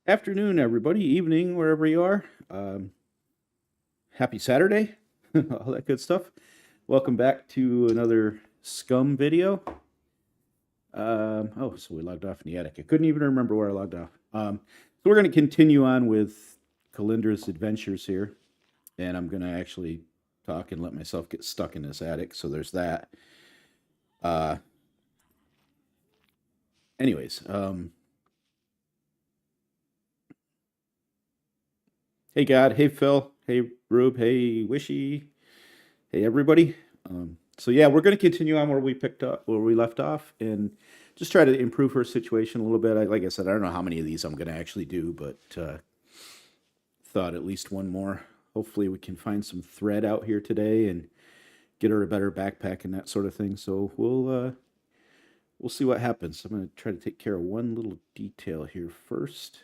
Afternoon, everybody. Evening, wherever you are. Happy Saturday. All that good stuff. Welcome back to another SCUM video. So we logged off in the attic. I couldn't even remember where I logged off. So we're going to continue on with Calindra's adventures here. And I'm going to actually talk and let myself get stuck in this attic. So there's that. Anyways, hey God, hey Phil, hey Rube, hey Wishy, hey everybody. So yeah, we're going to continue on where we left off, and just try to improve her situation a little bit. Like I said, I don't know how many of these I'm going to actually do, but thought at least one more. Hopefully we can find some thread out here today and get her a better backpack and that sort of thing. So we'll see what happens. I'm going to try to take care of one little detail here first.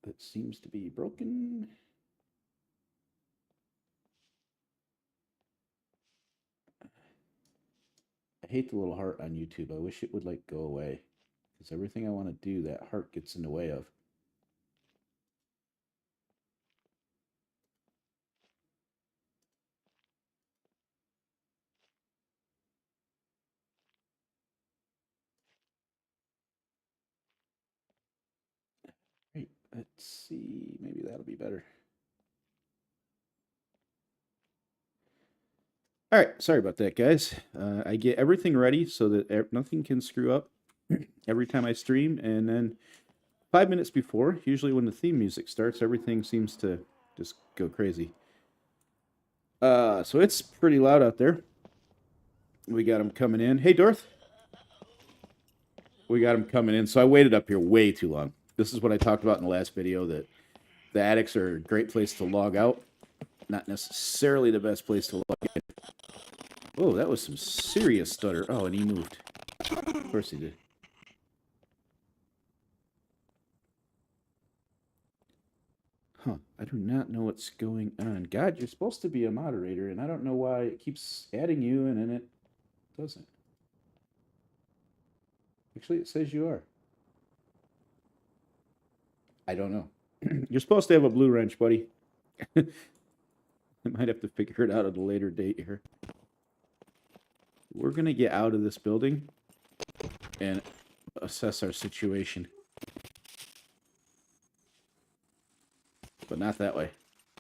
That seems to be broken. I hate the little heart on YouTube. I wish it would like go away, because everything I want to do, that heart gets in the way of. Right, let's see. Maybe that'll be better. All right, sorry about that, guys. I get everything ready so that nothing can screw up every time I stream, and then 5 minutes before, usually when the theme music starts, everything seems to just go crazy. So it's pretty loud out there. We got them coming in. Hey, Dorth. We got them coming in. So I waited up here way too long. This is what I talked about in the last video, that the attics are a great place to log out. Not necessarily the best place to log in. Oh, that was some serious stutter. Oh, and he moved. Of course he did. Huh. I do not know what's going on. God, you're supposed to be a moderator, and I don't know why it keeps adding you, and then it doesn't. Actually, it says you are. I don't know. You're supposed to have a blue wrench, buddy. I might have to figure it out at a later date here. We're going to get out of this building and assess our situation. But not that way.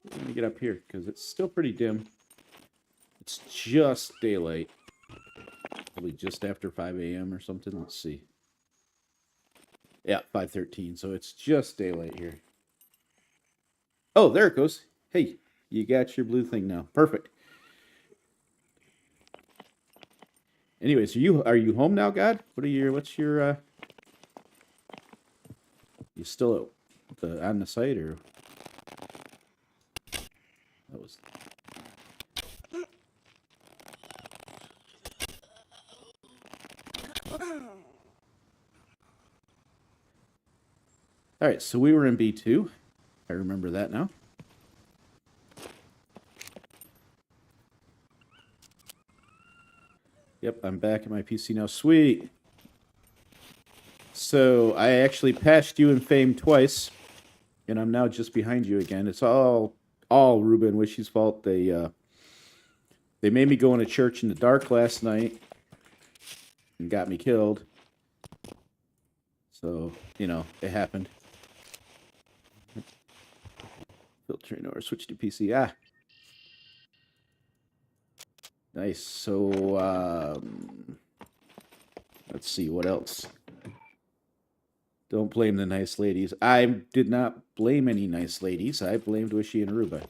Let me get up here because it's still pretty dim. It's just daylight. Probably just after 5 a.m. or something. Let's see. Yeah, 5:13. So it's just daylight here. Oh, there it goes. Hey, you got your blue thing now. Perfect. Anyways, are you home now, God? What's your you still on the site or that was All right, so we were in B2. I remember that now. Yep, I'm back at my PC now. Sweet. So I actually passed you in fame twice, and I'm now just behind you again. It's all Ruben Wishy's fault. They made me go into church in the dark last night and got me killed. So, it happened. Filtering or switch to PC. Ah. Nice. So, let's see, what else? Don't blame the nice ladies. I did not blame any nice ladies. I blamed Wishy and Aruba.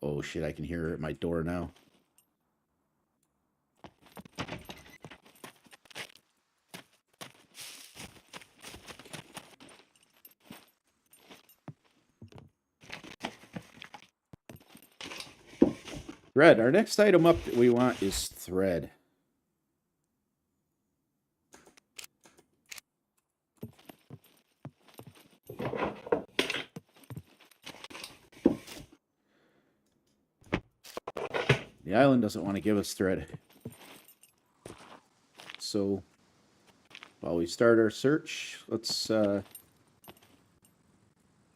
Oh shit, I can hear her at my door now. Thread. Our next item up that we want is thread. The island doesn't want to give us thread. So, while we start our search, let's,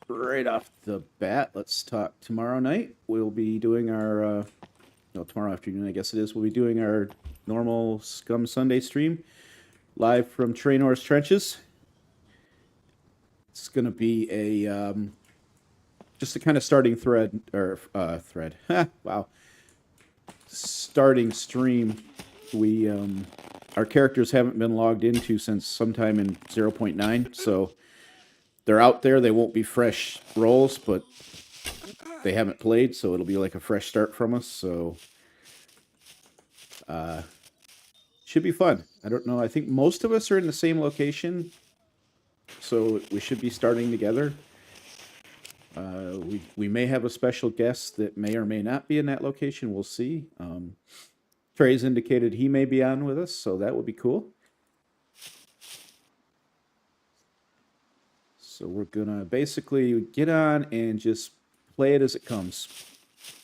right off the bat, let's talk tomorrow night. We'll be doing our, tomorrow afternoon, I guess it is. We'll be doing our normal SCUM Sunday stream, live from Trainor's Trenches. It's going to be a, just a kind of starting thread, or, thread. Wow. Starting stream. We our characters haven't been logged into since sometime in 0.9, so they're out there. They won't be fresh rolls, but they haven't played, so it'll be like a fresh start from us. So should be fun. I don't know. I think most of us are in the same location, so we should be starting together. We may have a special guest that may or may not be in that location. We'll see. Trey's indicated he may be on with us, so that would be cool. So we're gonna basically get on and just play it as it comes.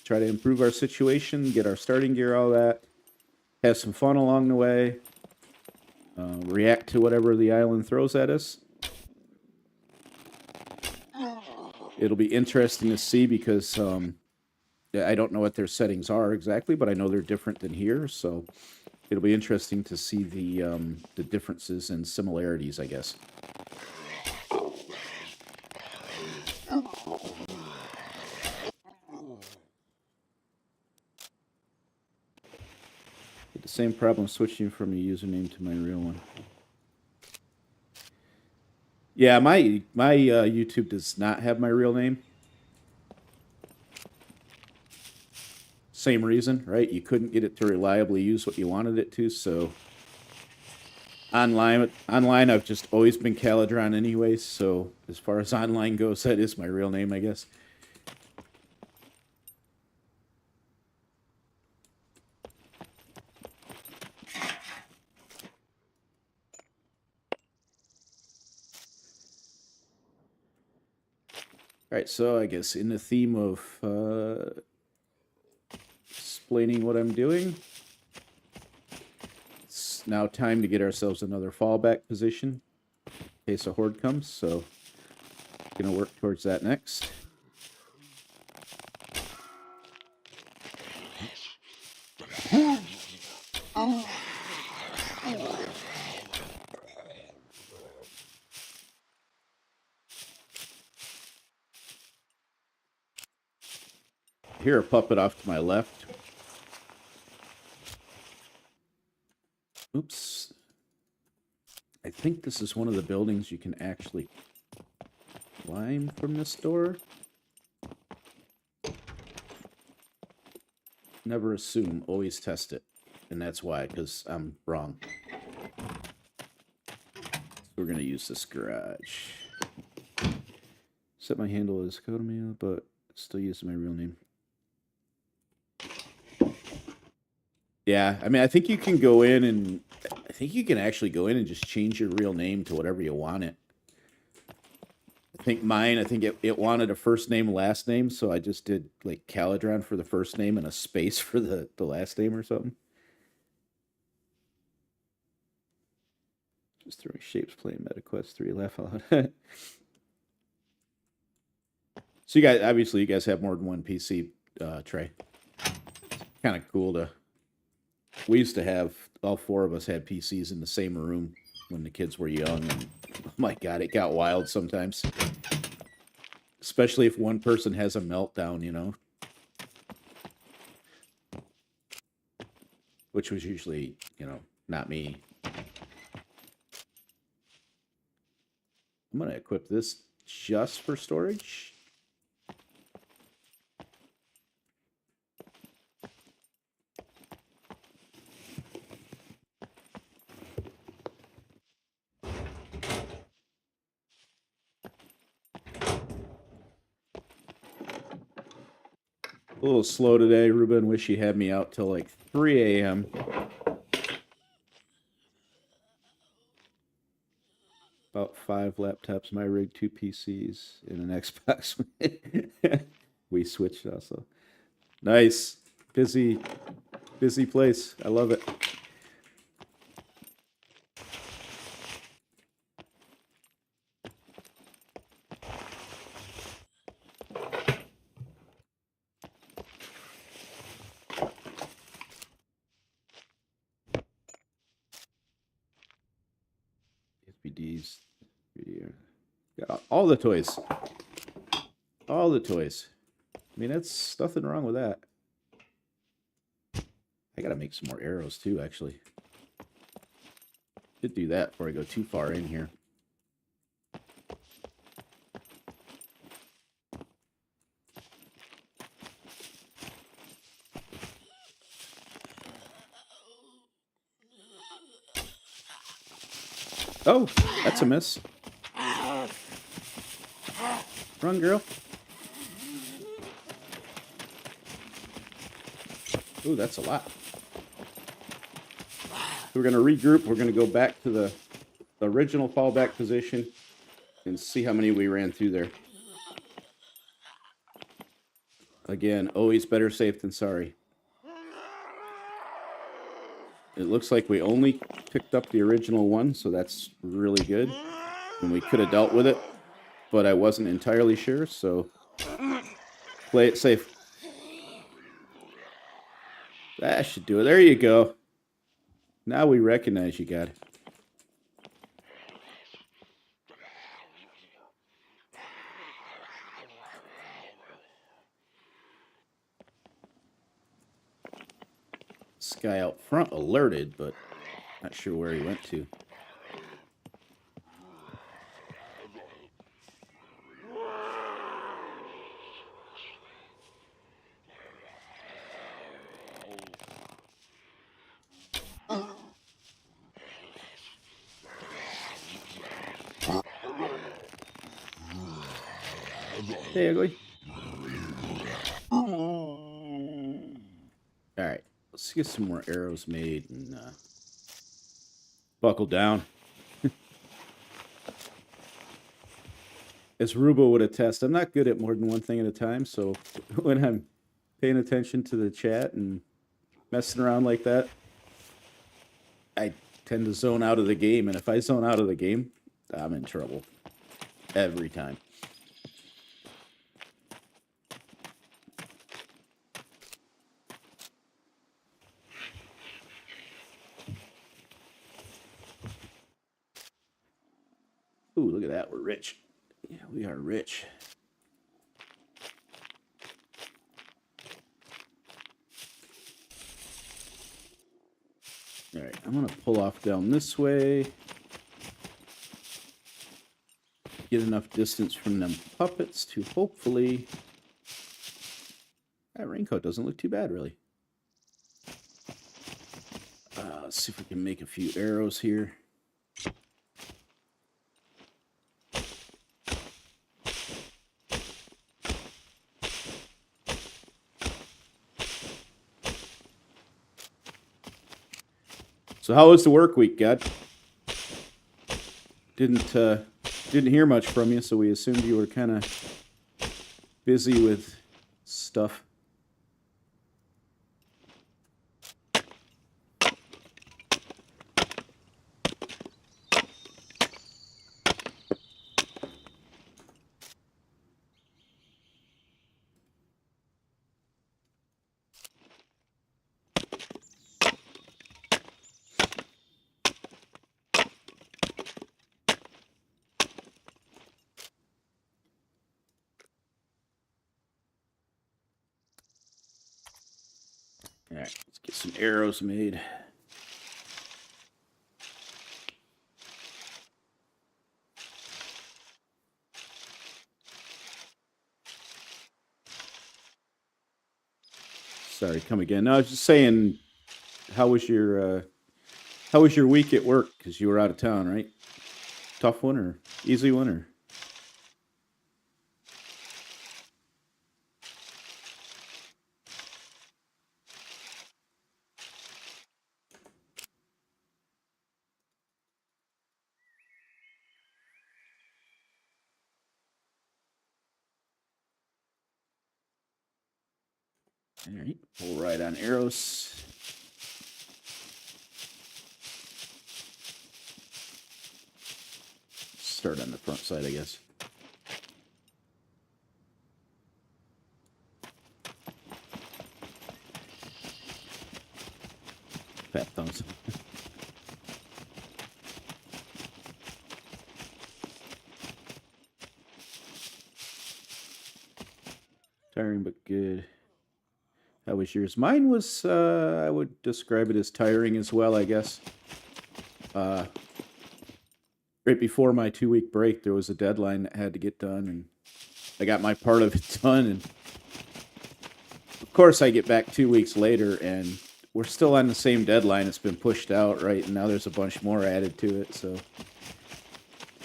Try to improve our situation, get our starting gear, all that. Have some fun along the way. React to whatever the island throws at us. It'll be interesting to see because I don't know what their settings are exactly, but I know they're different than here. So it'll be interesting to see the differences and similarities, I guess. The same problem switching from a username to my real one. Yeah, my YouTube does not have my real name. Same reason, right? You couldn't get it to reliably use what you wanted it to, so online I've just always been Caladron anyways, so as far as online goes, that is my real name, I guess. All right, so I guess in the theme of explaining what I'm doing, it's now time to get ourselves another fallback position in case a horde comes, so gonna work towards that next. hear a puppet off to my left. Oops. I think this is one of the buildings you can actually climb from this door. Never assume, always test it. And that's why, because I'm wrong. We're going to use this garage. Set my handle as Codemail, but still using my real name. Yeah, I mean, I think you can go in and... I think you can actually go in and just change your real name to whatever you want it. I think it wanted a first name, last name, so I just did, like, Caladron for the first name and a space for the last name or something. Just throwing shapes, playing MetaQuest 3, laugh out loud. So you guys, obviously, you guys have more than one PC, Trey. Kind of cool to... We used to have, all four of us had PCs in the same room when the kids were young, and oh my God, it got wild sometimes. Especially if one person has a meltdown, you know? Which was usually, you know, not me. I'm going to equip this just for storage. A little slow today. Ruben, wish he had me out till like 3 a.m. About 5 laptops, my rig, 2 PCs, and an Xbox. We switched also. Nice. Busy place. I love it. SBDs. Got all the toys. All the toys. I mean, that's nothing wrong with that. I gotta make some more arrows too, actually. Should do that before I go too far in here. Oh, that's a miss. Run, girl. Ooh, that's a lot. We're going to regroup. We're going to go back to the original fallback position and see how many we ran through there. Again, always better safe than sorry. It looks like we only picked up the original one, so that's really good. And we could have dealt with it, but I wasn't entirely sure, so play it safe. That should do it. There you go. Now we recognize you, God. This guy out front alerted, but not sure where he went to. Hey, ugly. Alright, let's get some more arrows made and buckle down. As Rubo would attest, I'm not good at more than one thing at a time, so when I'm paying attention to the chat and messing around like that, I tend to zone out of the game, and if I zone out of the game, I'm in trouble. Every time. Ooh, look at that, we're rich. Yeah, we are rich. All right, I'm going to pull off down this way. Get enough distance from them puppets to hopefully... That raincoat doesn't look too bad, really. Let's see if we can make a few arrows here. So how was the work week, God? Didn't hear much from you, so we assumed you were kind of busy with stuff. All right, let's get some arrows made. Sorry, come again. No, I was just saying, how was your week at work? Because you were out of town, right? Tough one or easy one or? All right, pull right on arrows. Start on the front side, I guess. Fat thumbs. Tiring but good. How was yours? Mine was, I would describe it as tiring as well, I guess. Right before my 2-week break, there was a deadline that had to get done, and I got my part of it done. And of course, I get back 2 weeks later, and we're still on the same deadline. It's been pushed out, right? And now there's a bunch more added to it. So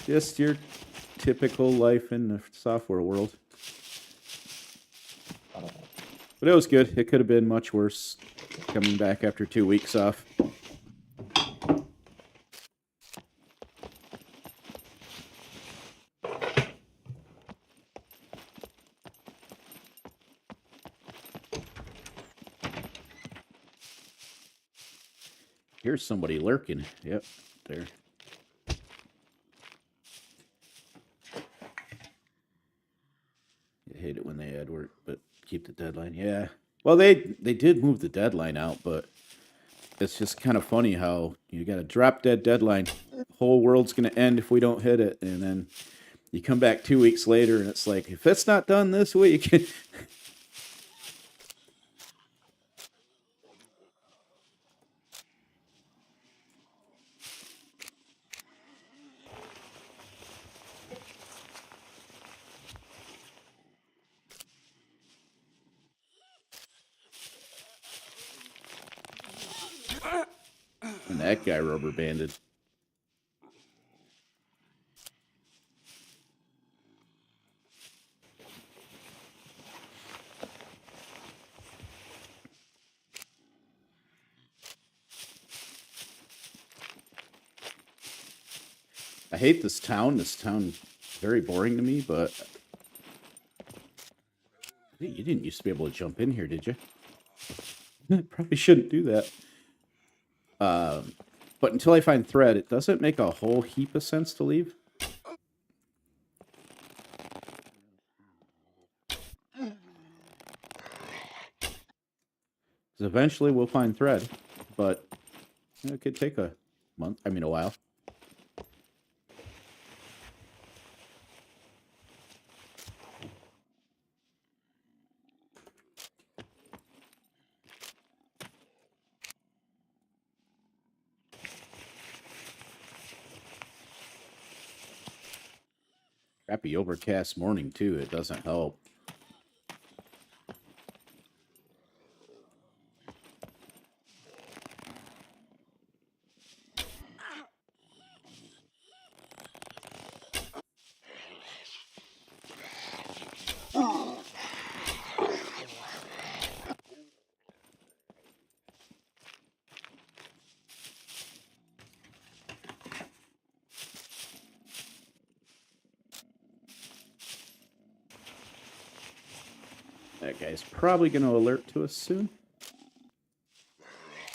just your typical life in the software world. But it was good. It could have been much worse coming back after 2 weeks off. Here's somebody lurking. Yep, there. I hate it when they add work, but keep the deadline. Yeah. Well, they did move the deadline out, but it's just kind of funny how you got a drop dead deadline. The whole world's going to end if we don't hit it, and then you come back 2 weeks later, and it's like, if it's not done this week. And that guy rubber banded. I hate this town. This town is very boring to me, but hey, you didn't used to be able to jump in here, did you? Probably shouldn't do that. But until I find thread, it doesn't make a whole heap of sense to leave. Because eventually we'll find thread, but it could take a month. I mean, a while. Crappy overcast morning, too. It doesn't help. That guy's probably going to alert to us soon.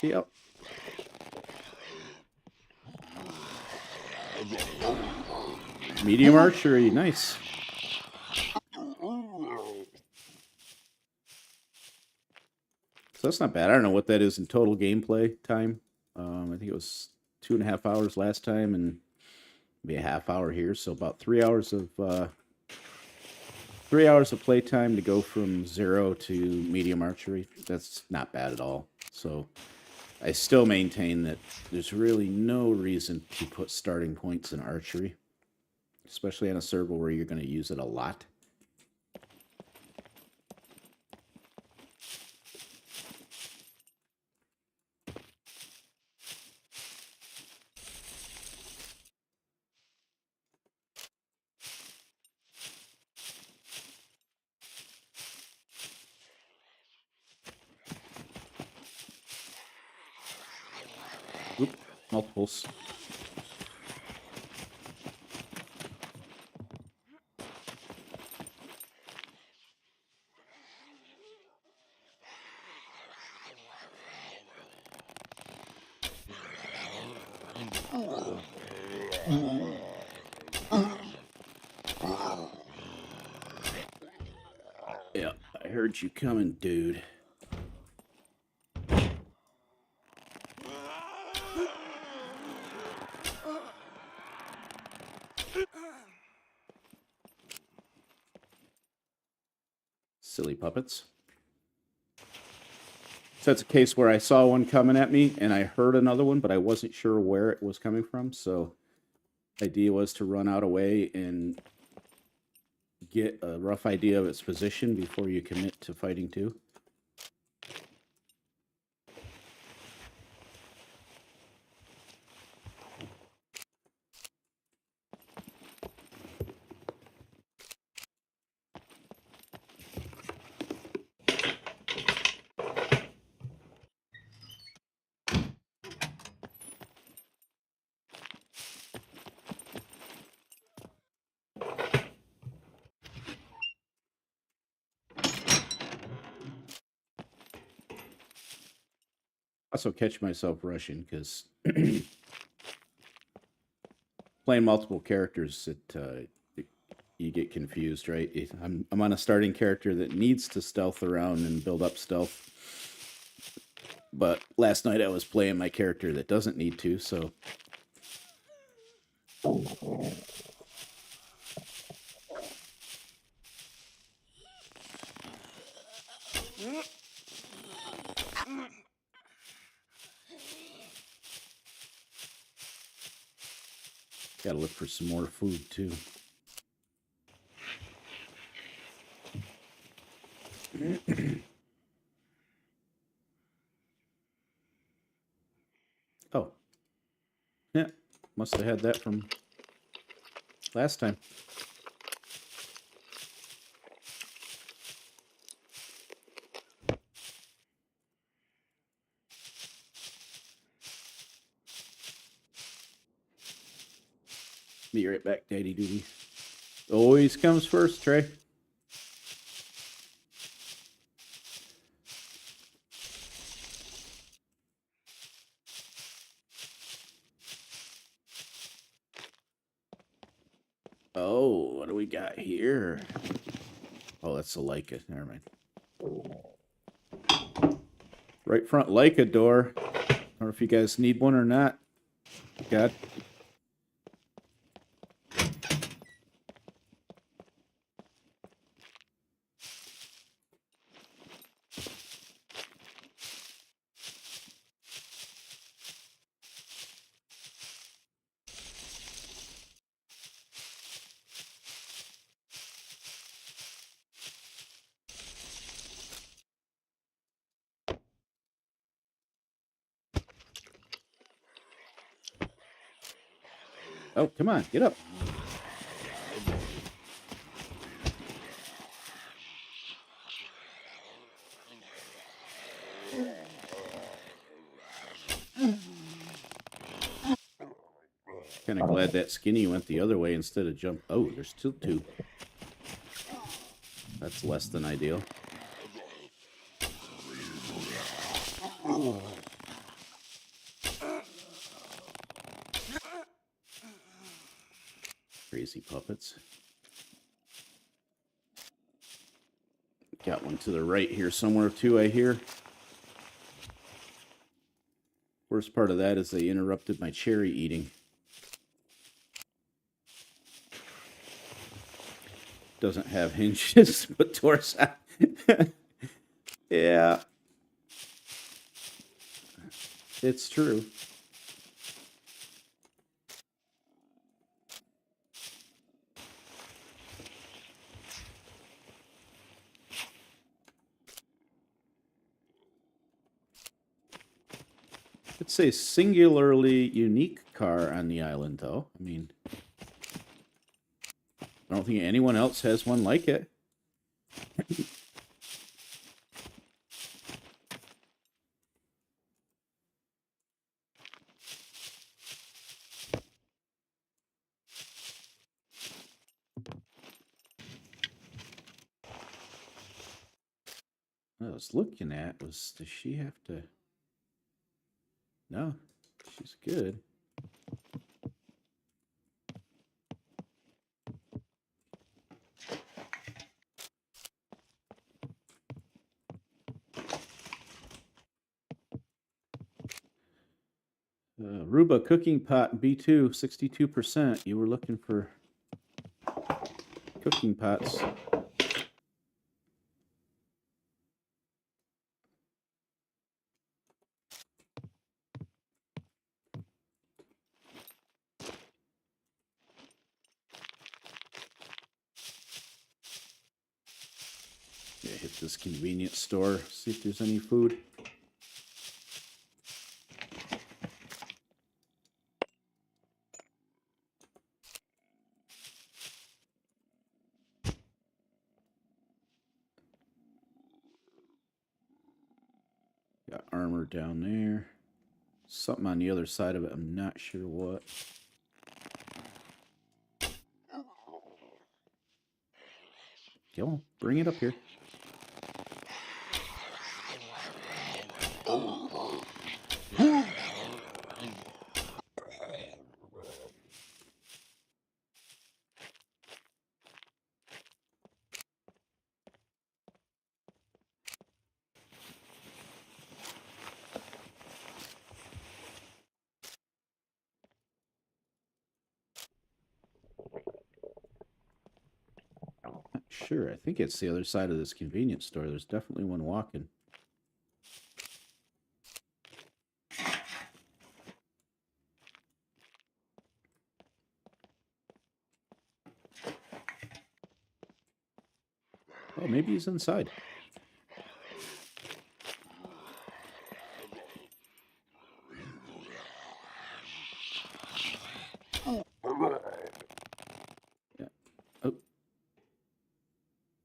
Yep. Medium archery, nice. So that's not bad. I don't know what that is in total gameplay time. I think it was 2.5 hours last time and maybe a half hour here. So about 3 hours of 3 hours of playtime to go from 0 to medium archery. That's not bad at all. So I still maintain that there's really no reason to put starting points in archery, especially on a server where you're going to use it a lot. Oop, multiples. Yeah, I heard you coming, dude. Silly puppets. So that's a case where I saw one coming at me and I heard another one, but I wasn't sure where it was coming from. So the idea was to run out away and get a rough idea of its position before you commit to fighting two. Also catch myself rushing because playing multiple characters, you get confused, right? I'm on a starting character that needs to stealth around and build up stealth. But last night I was playing my character that doesn't need to, so. Gotta look for some more food too. Oh. Yeah, must have had that from last time. Be right back, Daddy Duty. Always comes first, Trey. Oh, what do we got here? Oh, that's a Leica. Never mind. Right front Leica door. I don't know if you guys need one or not. God. Oh, come on, get up. Kind of glad that Skinny went the other way instead of jump. Oh, there's still two. That's less than ideal. Crazy puppets. Got one to the right here somewhere too, I hear. Worst part of that is they interrupted my cherry eating. Doesn't have hinges, but doors. Yeah. It's true. It's a singularly unique car on the island, though. I mean, I don't think anyone else has one like it. What I was looking at was, does she have to... No, she's good. Ruba cooking pot B2, 62%. You were looking for cooking pots. Yeah, hit this convenience store, see if there's any food. Got armor down there. Something on the other side of it. I'm not sure what. Come on, bring it up here. Not sure. I think it's the other side of this convenience store. There's definitely one walking. Oh, maybe he's inside. Yeah. Oh.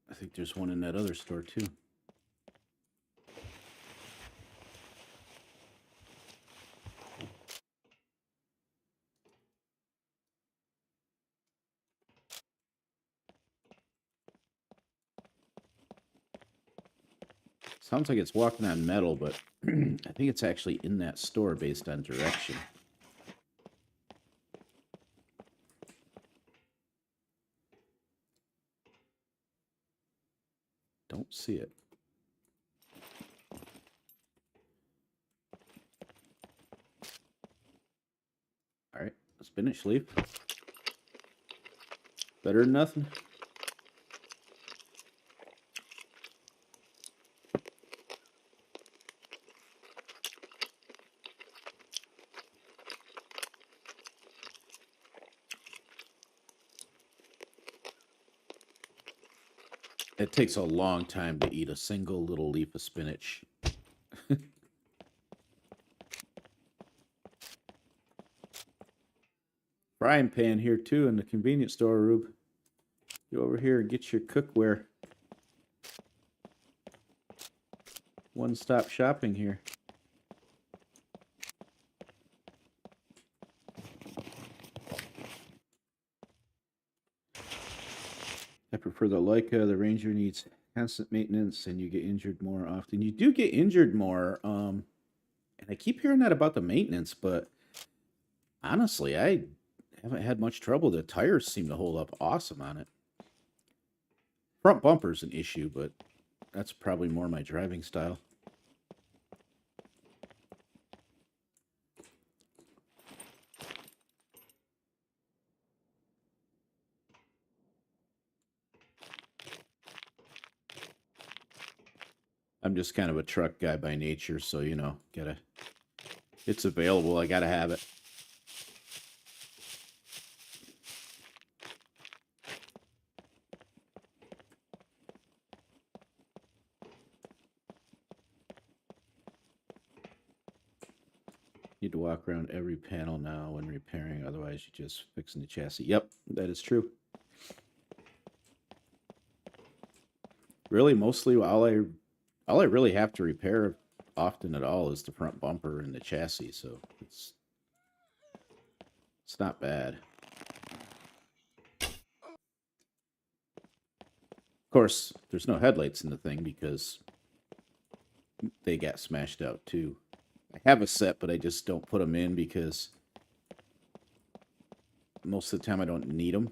I think there's one in that other store, too. Sounds like it's walking on metal, but I think it's actually in that store based on direction. Don't see it. All right, spinach leaf. Better than nothing. It takes a long time to eat a single little leaf of spinach. frying pan here too in the convenience store, Rube. Go over here and get your cookware. One-stop shopping here. I prefer the Leica. The Ranger needs constant maintenance, and you get injured more often. You do get injured more. And I keep hearing that about the maintenance, but honestly, I haven't had much trouble. The tires seem to hold up awesome on it. Front bumper's an issue, but that's probably more my driving style. I'm just kind of a truck guy by nature, so, you know, it's available, I gotta have it. Need to walk around every panel now when repairing, otherwise you're just fixing the chassis. Yep, that is true. Really, mostly all I really have to repair often at all is the front bumper and the chassis, so it's not bad. Of course, there's no headlights in the thing because they got smashed out too. I have a set, but I just don't put them in because most of the time I don't need them.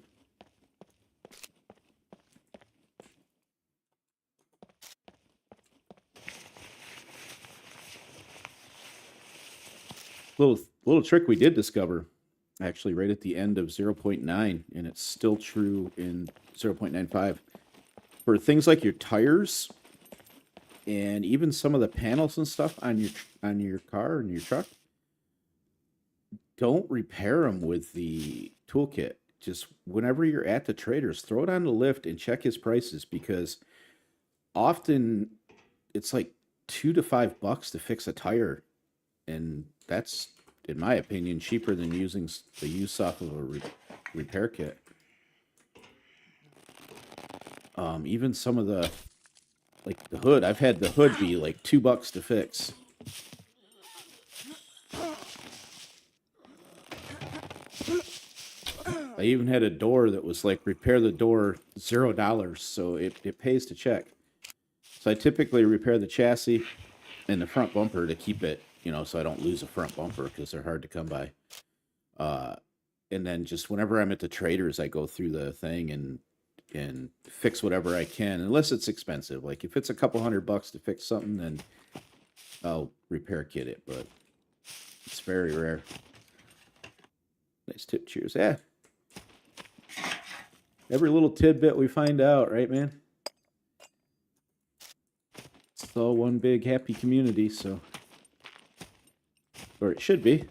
Little trick we did discover, actually, right at the end of 0.9, and it's still true in 0.95. For things like your tires and even some of the panels and stuff on your car and your truck, don't repair them with the toolkit. Just whenever you're at the traders, throw it on the lift and check his prices, because often it's like $2 to $5 to fix a tire, and that's, in my opinion, cheaper than using the use off of a repair kit. Even some of the, like the hood, I've had the hood be like $2 to fix. I even had a door that was like, repair the door, $0, so it pays to check. So I typically repair the chassis and the front bumper to keep it, you know, so I don't lose a front bumper because they're hard to come by. And then just whenever I'm at the traders, I go through the thing and fix whatever I can, unless it's expensive. Like if it's a couple $100 to fix something, then I'll repair kit it, but it's very rare. Nice tip, cheers. Yeah. Every little tidbit we find out, right, man? It's all one big happy community, so. Or it should be.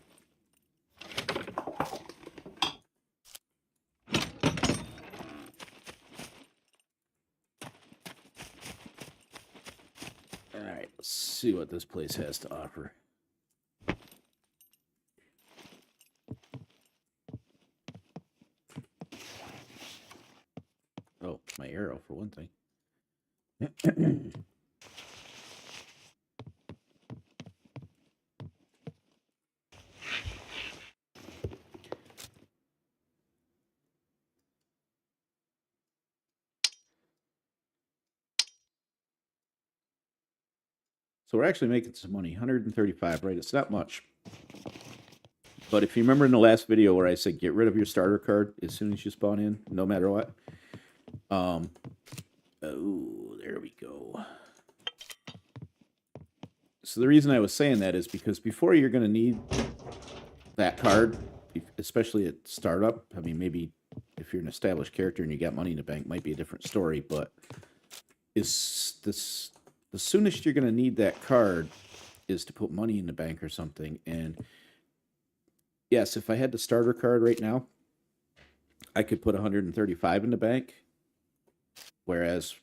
Alright, let's see what this place has to offer. Oh, my arrow for one thing. So we're actually making some money, 135, right? It's not much. But if you remember in the last video where I said get rid of your starter card as soon as you spawn in, no matter what. Oh, there we go. So the reason I was saying that is because before you're going to need that card, especially at startup. I mean, maybe if you're an established character and you got money in the bank, might be a different story. But is this the soonest you're going to need that card is to put money in the bank or something. And yes, if I had the starter card right now, I could put 135 in the bank. Whereas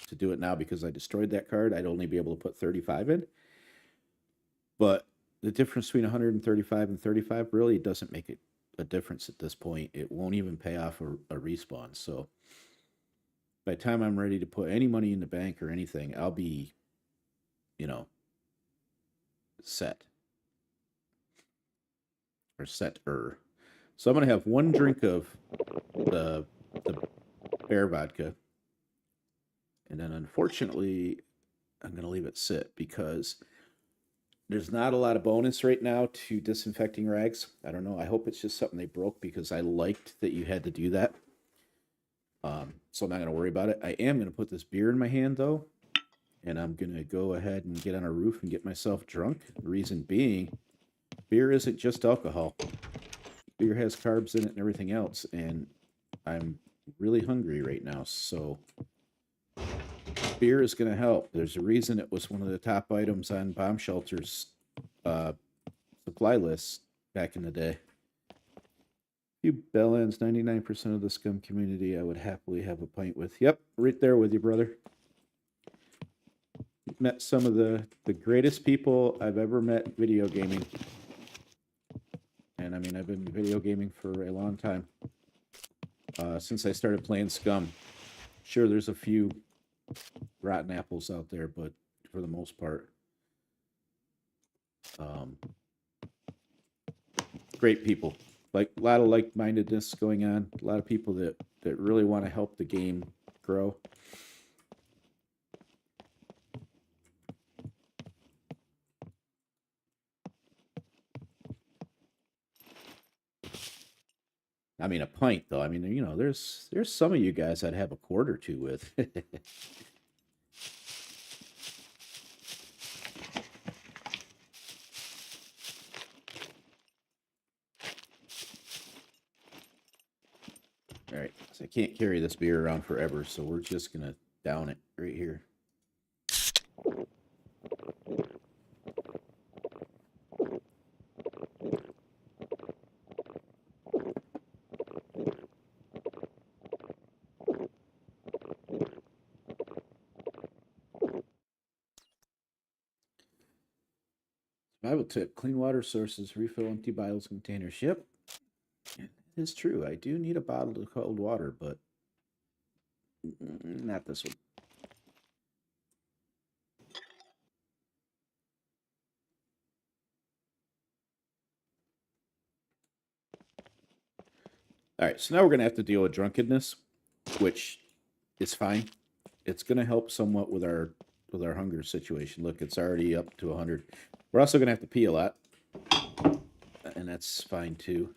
to do it now, because I destroyed that card, I'd only be able to put 35 in. But the difference between 135 and 35 really doesn't make it a difference at this point. It won't even pay off a respawn. So by the time I'm ready to put any money in the bank or anything, I'll be, you know, set. Or set-er. So I'm going to have one drink of the bear vodka. And then unfortunately, I'm going to leave it sit because there's not a lot of bonus right now to disinfecting rags. I don't know. I hope it's just something they broke because I liked that you had to do that. So I'm not going to worry about it. I am going to put this beer in my hand, though. And I'm going to go ahead and get on a roof and get myself drunk. The reason being, beer isn't just alcohol. Beer has carbs in it and everything else. And I'm really hungry right now. So beer is going to help. There's a reason it was one of the top items on bomb shelters supply lists back in the day. You bellends, 99% of the scum community I would happily have a pint with. Yep, right there with you, brother. Met some of the greatest people I've ever met video gaming. And I mean, I've been video gaming for a long time. Since I started playing Scum. Sure, there's a few rotten apples out there, but for the most part, great people. Like a lot of like-mindedness going on. A lot of people that really want to help the game grow. I mean, a pint though. I mean, you know, there's some of you guys I'd have a quart or two with. All right, so I can't carry this beer around forever, so we're just gonna down it right here. Survival tip: clean water sources, refill empty bottles, containers. Yep, it is true. I do need a bottle of cold water, but not this one. All right, so now we're going to have to deal with drunkenness, which is fine. It's going to help somewhat with our hunger situation. Look, it's already up to 100. We're also going to have to pee a lot, and that's fine too.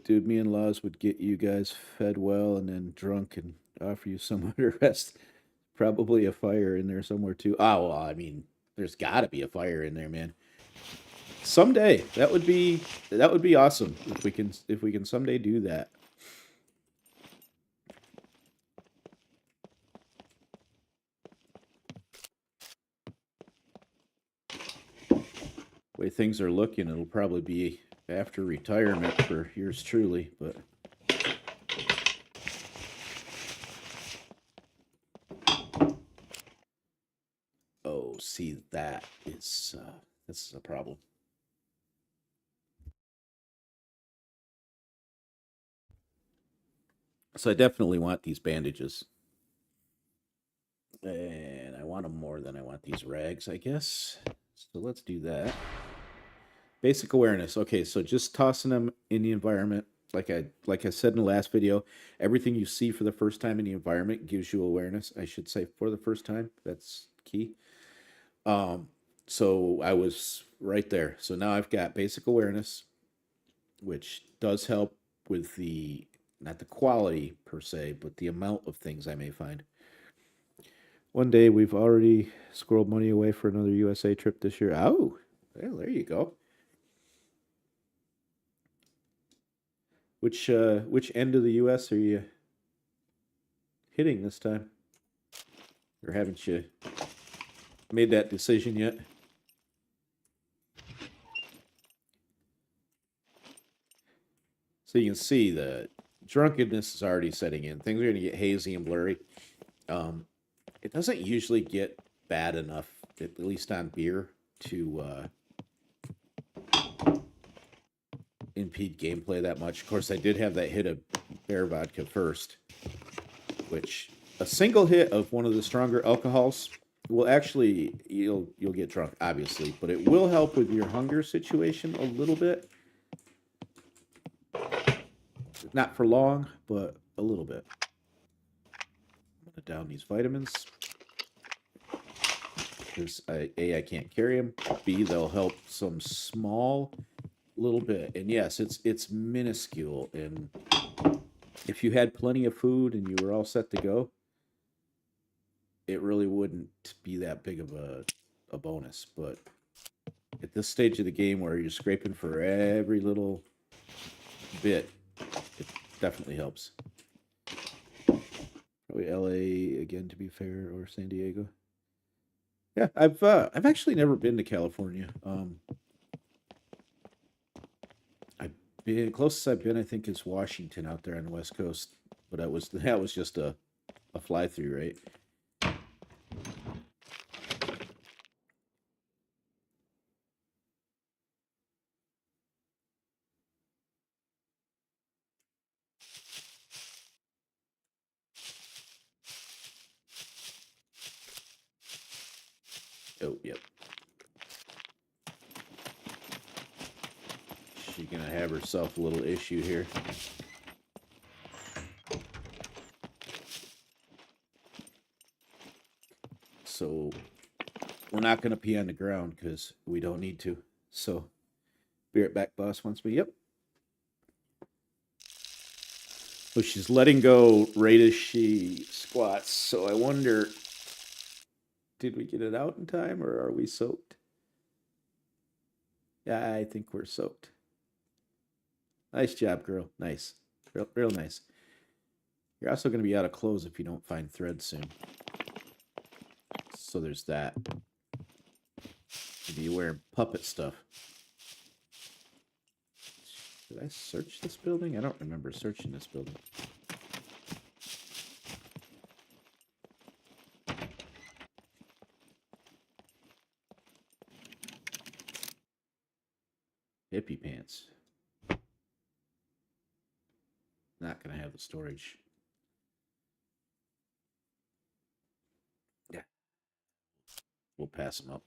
Dude, me and Laws would get you guys fed well and then drunk and offer you somewhere to rest. Probably a fire in there somewhere too. Oh, well, I mean, there's got to be a fire in there, man. Someday that would be awesome if we can someday do that. The way things are looking, it'll probably be after retirement for yours truly, but oh, see, this is a problem. So I definitely want these bandages. And I want them more than I want these rags, I guess. So let's do that. Basic awareness. Okay, so just tossing them in the environment. Like I said in the last video, everything you see for the first time in the environment gives you awareness. I should say for the first time. That's key. So I was right there. So now I've got basic awareness, which does help with not the quality per se, but the amount of things I may find. One day we've already squirreled money away for another USA trip this year. Oh, well, there you go. Which end of the US are you hitting this time? Or haven't you made that decision yet? So you can see the drunkenness is already setting in. Things are going to get hazy and blurry. It doesn't usually get bad enough at least on beer, to impede gameplay that much. Of course, I did have that hit of bear vodka first, which a single hit of one of the stronger alcohols will actually, you'll get drunk, obviously, but it will help with your hunger situation a little bit. Not for long, but a little bit. I'm gonna down these vitamins because I can't carry them. B, they'll help some small little bit, and yes, it's minuscule. And if you had plenty of food and you were all set to go, it really wouldn't be that big of a bonus. But at this stage of the game where you're scraping for every little bit, it definitely helps. Probably LA again, to be fair, or San Diego. Yeah, I've actually never been to California. I've been closest I've been, I think, is Washington out there on the West Coast, but that was just a fly through, right? Oh, yep. She's gonna have herself a little issue here. So we're not gonna pee on the ground because we don't need to. So be right back, boss wants me. Yep. So she's letting go right as she squats. So I wonder, did we get it out in time or are we soaked? Yeah, I think we're soaked. Nice job, girl. Nice. Real nice. You're also going to be out of clothes if you don't find thread soon. So there's that. Maybe you wear puppet stuff. Did I search this building? I don't remember searching this building. Hippie pants. Not going to have the storage. Yeah. We'll pass them up.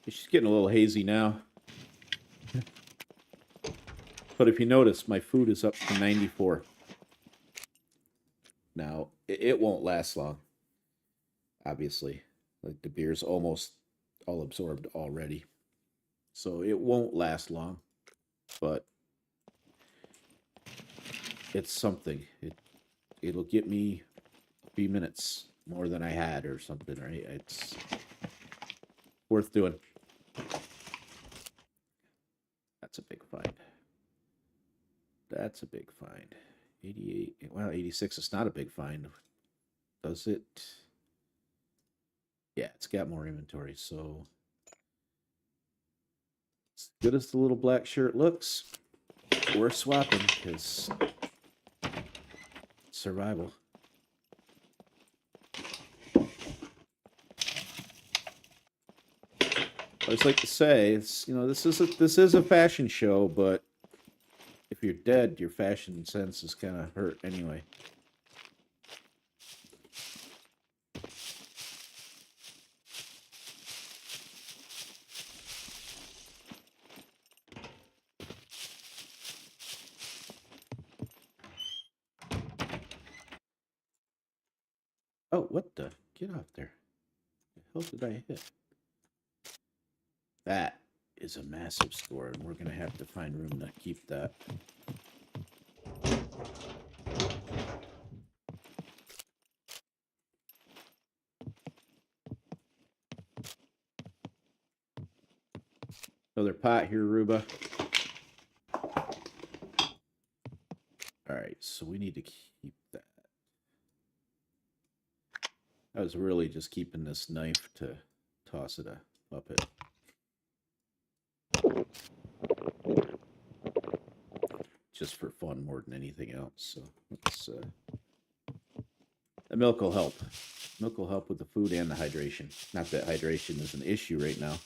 She's getting a little hazy now. But if you notice, my food is up to 94. Now, it won't last long. Obviously. Like the beer's almost all absorbed already. So it won't last long. But it's something. It'll get me a few minutes more than I had or something, right? It's worth doing. That's a big find. That's a big find. 88. Well, 86 is not a big find. Does it? Yeah, it's got more inventory. So as good as the little black shirt looks, we're swapping because survival. I always like to say, it's this is a fashion show, but if you're dead, your fashion sense is kind of hurt anyway. Oh, what the? Get off there. What the hell did I hit? That is a massive score, and we're going to have to find room to keep that. Another pot here, Ruba. All right, so we need to keep that. I was really just keeping this knife to toss it up it. Just for fun more than anything else. So let's, the milk will help. Milk will help with the food and the hydration. Not that hydration is an issue right now.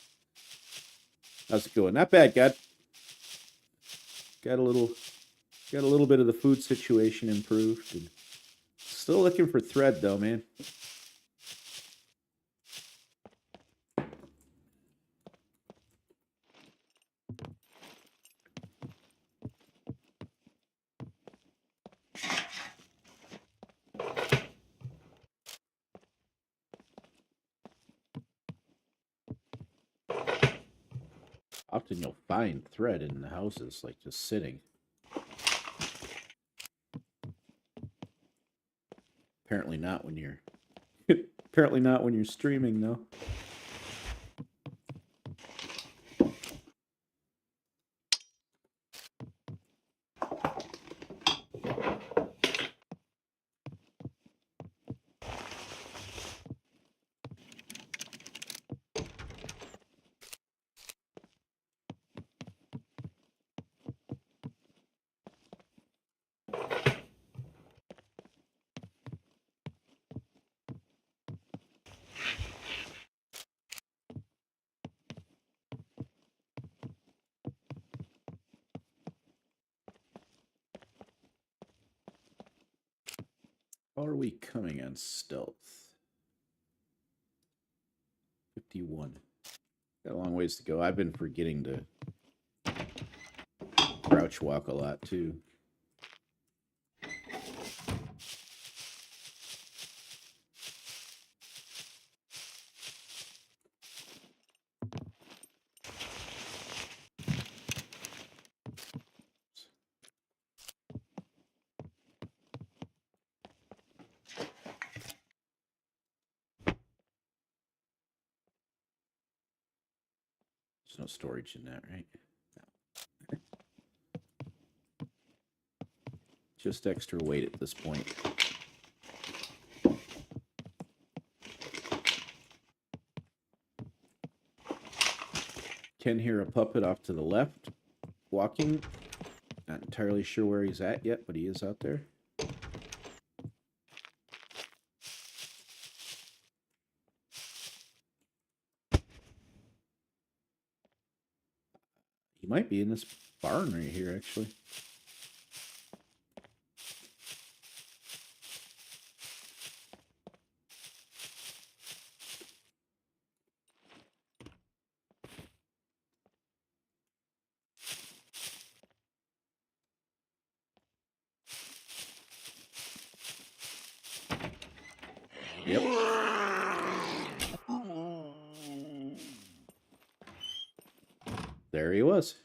How's it going? Not bad, God. Got a little bit of the food situation improved. And still looking for thread though, man. Often you'll find thread in the houses, like just sitting. Apparently not when you're apparently not when you're streaming though. How are we coming on stealth? 51. Got a long ways to go. I've been forgetting to crouch walk a lot too. There's no storage in that, right? No. Just extra weight at this point. Can hear a puppet off to the left, walking. Not entirely sure where he's at yet, but he is out there. He might be in this barn right here, actually. Yep. There he was.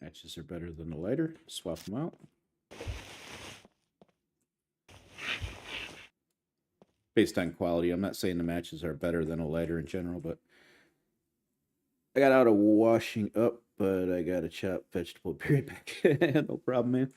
Matches are better than the lighter. Swap them out. Based on quality, I'm not saying the matches are better than a lighter in general, but I got out of washing up, but I got to chop vegetable period back. No problem, man.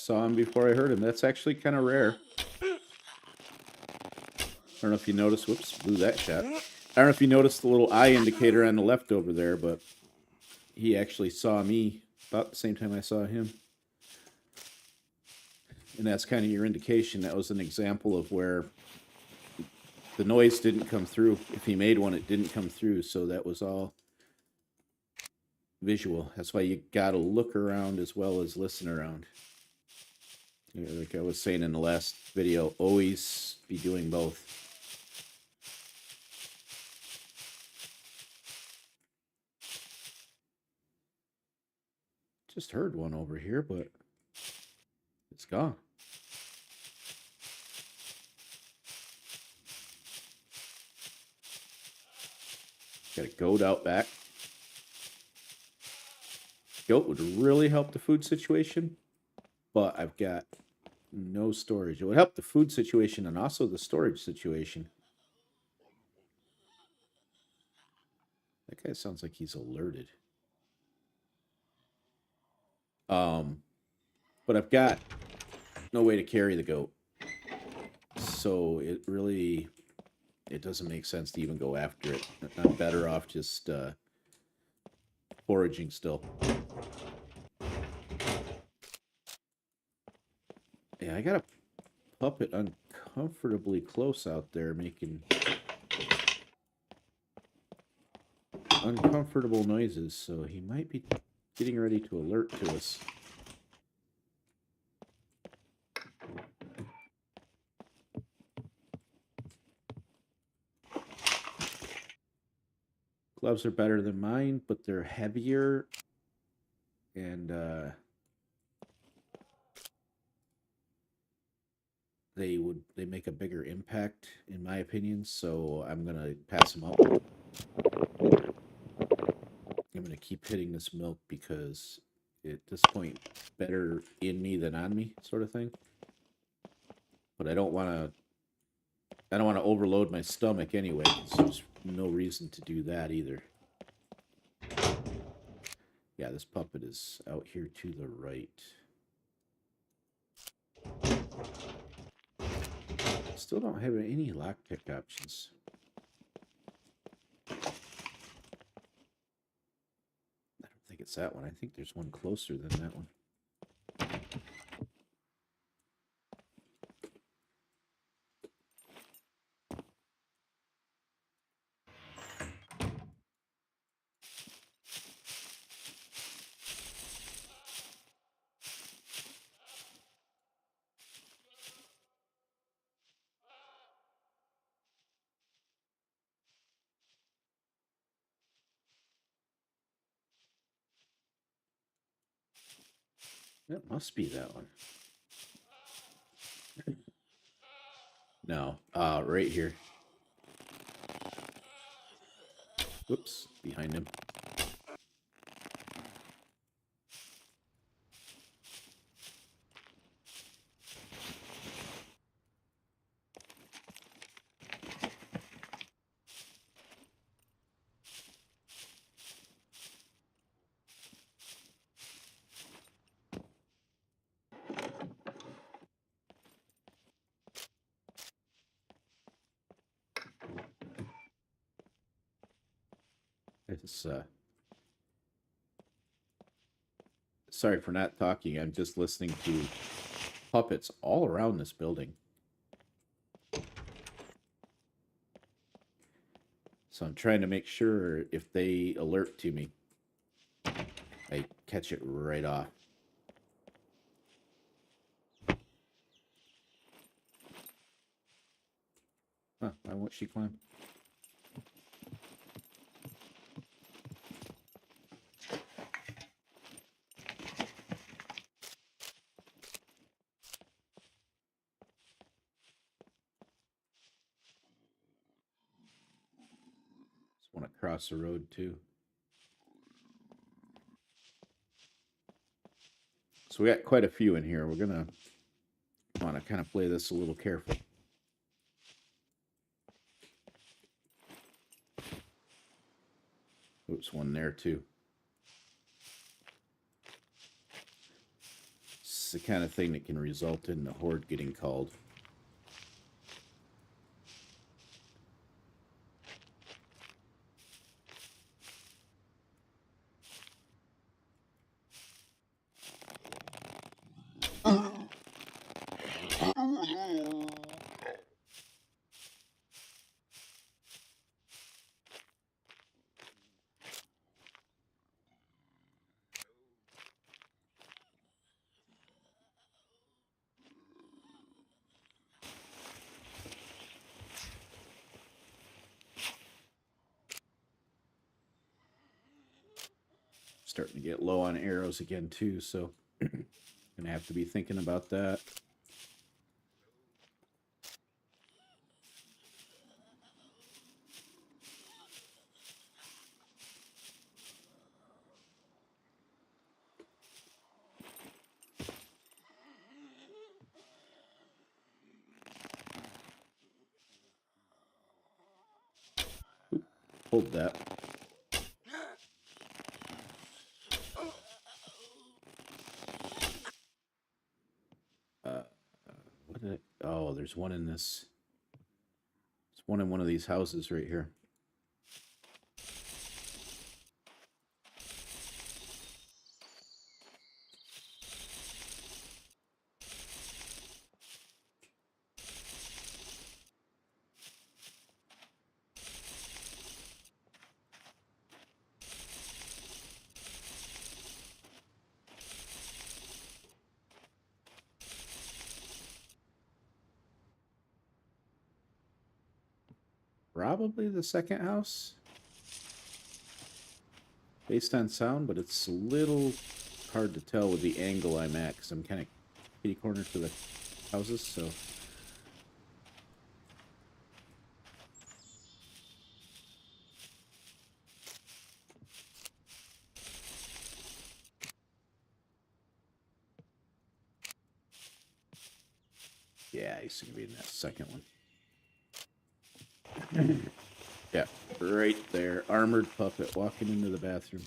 saw him before I heard him. That's actually kind of rare. I don't know if you noticed. Whoops, blew that shot. I don't know if you noticed the little eye indicator on the left over there, but he actually saw me about the same time I saw him. And that's kind of your indication. That was an example of where the noise didn't come through. If he made one, it didn't come through. So that was all visual. That's why you got to look around as well as listen around. Like I was saying in the last video, always be doing both. Just heard one over here, but it's gone. Got a goat out back. Goat would really help the food situation, but I've got no storage. It would help the food situation and also the storage situation. That guy sounds like he's alerted. But I've got no way to carry the goat. So it doesn't make sense to even go after it. I'm better off just foraging still. Yeah, I got a puppet uncomfortably close out there making uncomfortable noises, so he might be getting ready to alert to us. Gloves are better than mine, but they're heavier and they make a bigger impact in my opinion, so I'm gonna pass them up. I'm gonna keep hitting this milk because at this point it's better in me than on me, sort of thing. But I don't want to overload my stomach anyway, so there's no reason to do that either. Yeah, this puppet is out here to the right. Still don't have any lockpick options. I don't think it's that one. I think there's one closer than that one. That must be that one. No, right here. Whoops, behind him. It's sorry for not talking. I'm just listening to puppets all around this building. So I'm trying to make sure if they alert to me, I catch it right off. Huh, why won't she climb? Just want to cross the road too. So we got quite a few in here. We're gonna want to kind of play this a little careful. Oops, one there too. is the kind of thing that can result in the horde getting called. Starting to get low on arrows again too, so gonna have to be thinking about that. Oop, hold that. What did I, oh, there's one in this. There's one in one of these houses right here. Probably the second house. Based on sound, but it's a little hard to tell with the angle I'm at, because I'm kind of kitty corner to the houses, so... Yeah, he's gonna be in that second one. Yeah, right there. Armored puppet walking into the bathroom.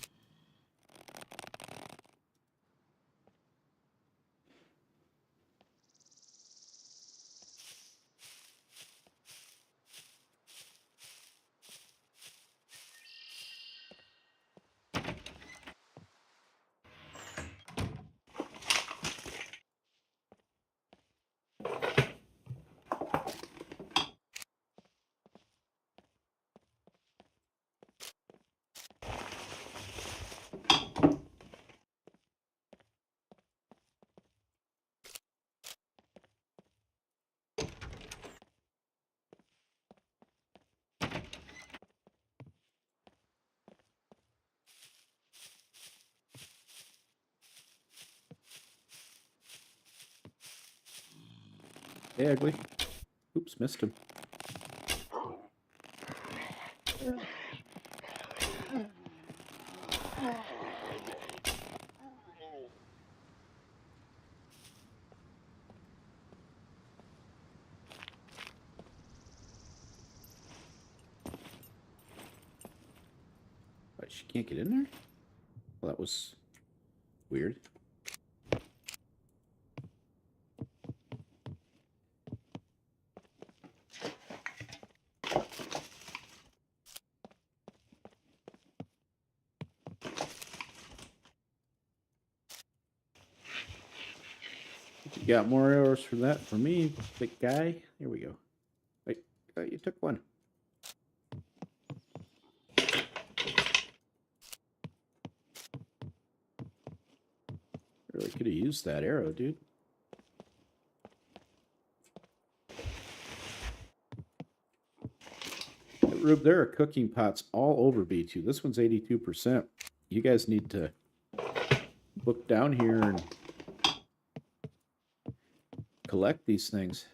Hey, ugly. Oops, missed him. But she can't get in there? Well, that was weird. You got more arrows for that for me, big guy? Here we go. Wait, you took one. Really could have used that arrow, dude. Rube, there are cooking pots all over B2. This one's 82%. You guys need to book down here and collect these things.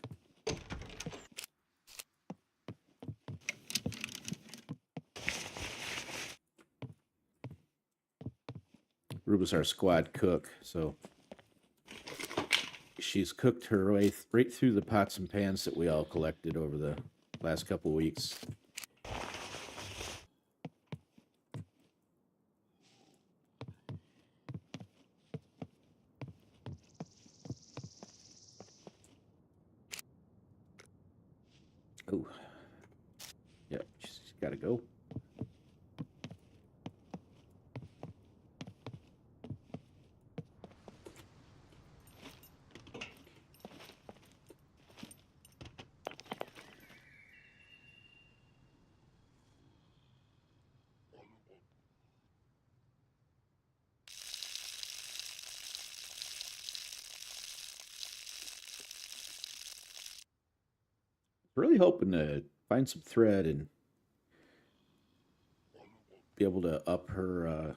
Rube is our squad cook, so she's cooked her way right through the pots and pans that we all collected over the last couple weeks. Oh. Yep, she's got to go. Really hoping to find some thread and be able to up her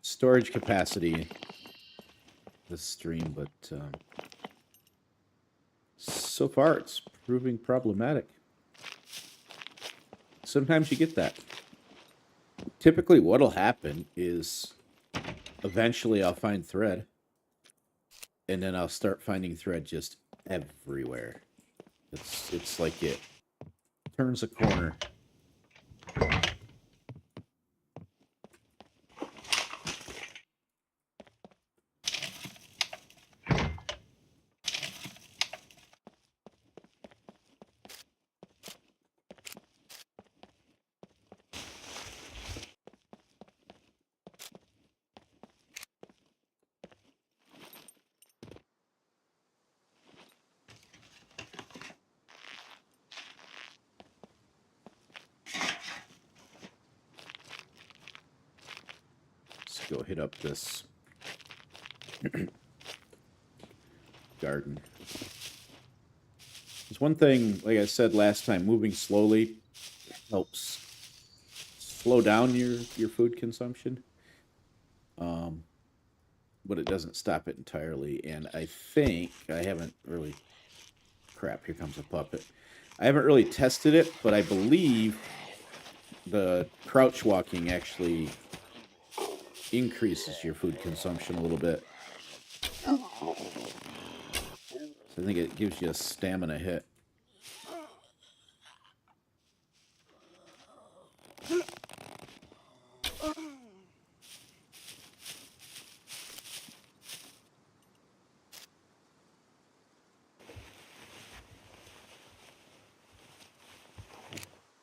storage capacity this stream, but so far it's proving problematic. Sometimes you get that. Typically what'll happen is eventually I'll find thread, and then I'll start finding thread just everywhere. It's like it turns a corner. Let's go hit up this garden. There's one thing, like I said last time, moving slowly helps slow down your food consumption. But it doesn't stop it entirely. And I think I haven't really... Crap, here comes a puppet. I haven't really tested it, but I believe the crouch walking actually increases your food consumption a little bit. So I think it gives you a stamina hit.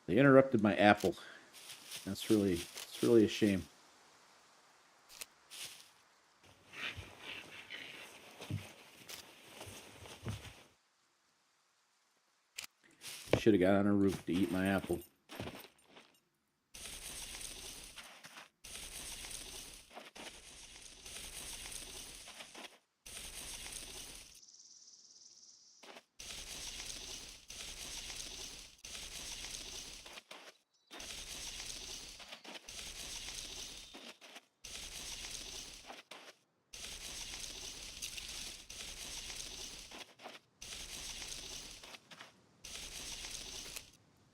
They interrupted my apple. It's really a shame. Should have got on a roof to eat my apple.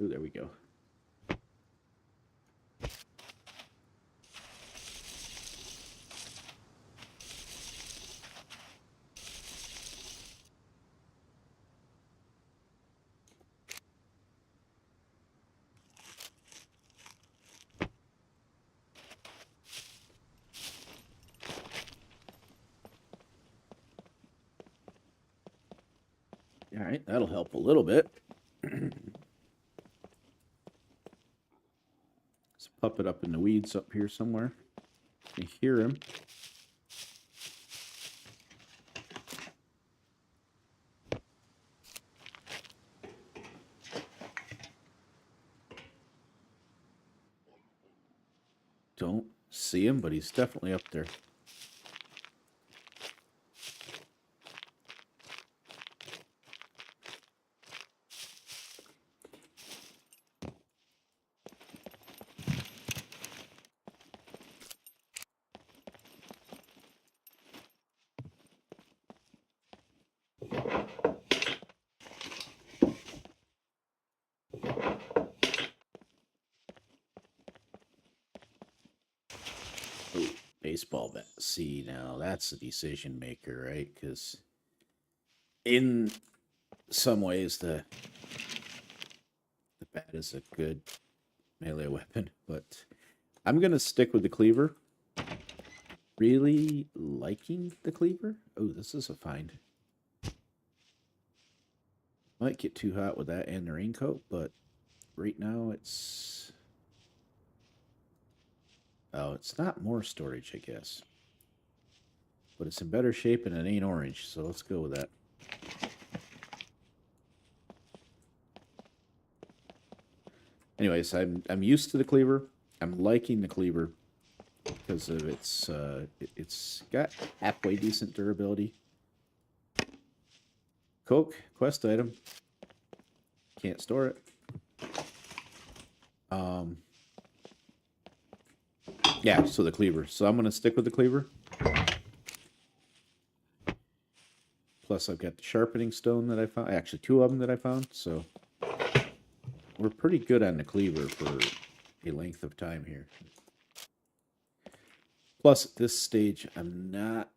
Ooh, there we go. All right, that'll help a little bit. There's a puppet up in the weeds up here somewhere. I hear him. Don't see him, but he's definitely up there. Ooh, baseball bat. See, now that's the decision maker, right? Because in some ways, the bat is a good melee weapon, but I'm gonna stick with the cleaver. Really liking the cleaver. Oh, this is a find. Might get too hot with that and the raincoat, but right now it's... Oh, it's not more storage, I guess. But it's in better shape and it ain't orange, so let's go with that. Anyways, I'm used to the cleaver. I'm liking the cleaver because of it's got halfway decent durability. Coke, quest item. Can't store it. Yeah, so the cleaver. So I'm gonna stick with the cleaver. Plus I've got the sharpening stone that I found. Actually, 2 of them that I found. So we're pretty good on the cleaver for a length of time here. Plus, at this stage, I'm not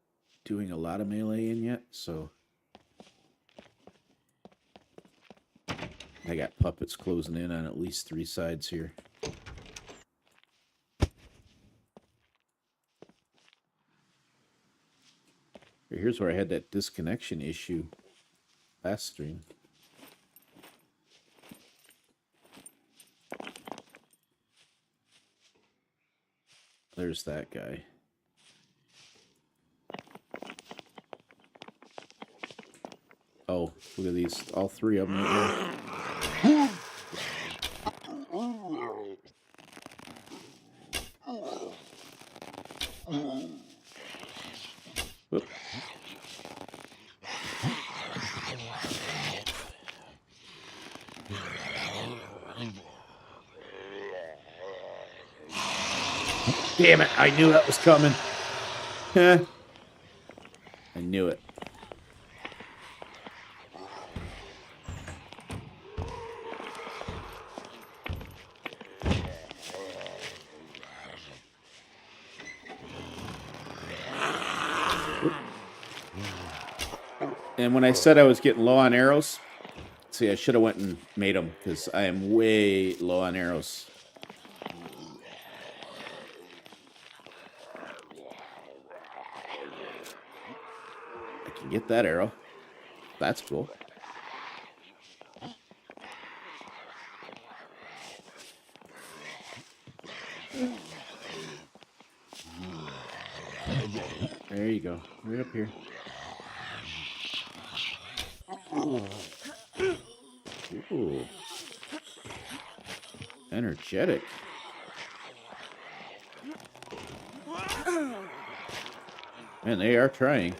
doing a lot of melee in yet, so I got puppets closing in on at least 3 sides here. Here's where I had that disconnection issue last stream. There's that guy. Oh, look at these. All 3 of them right there. Whoop. Damn it, I knew that was coming. I knew it. And when I said I was getting low on arrows, see, I should have went and made them because I am way low on arrows. I can get that arrow. That's cool. There you go. Right up here. Ooh. Energetic. Man, they are trying.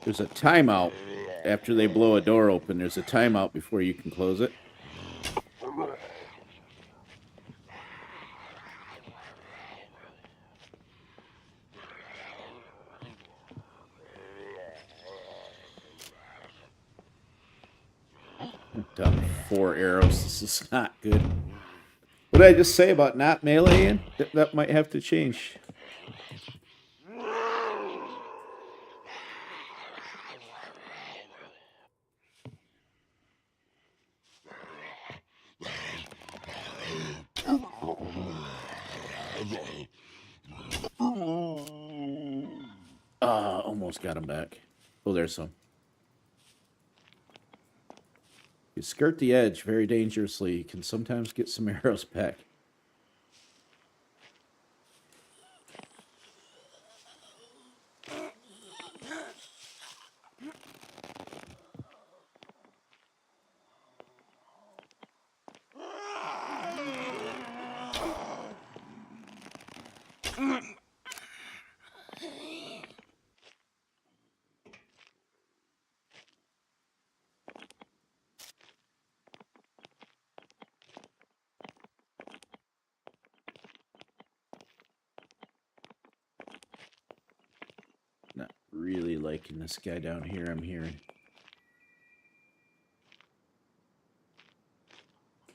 There's a timeout after they blow a door open. There's a timeout before you can close it. Done 4 arrows. This is not good. What did I just say about not meleeing? That might have to change. Almost got him back. Oh, there's some. You skirt the edge very dangerously. You can sometimes get some arrows back. Not really liking this guy down here, I'm hearing.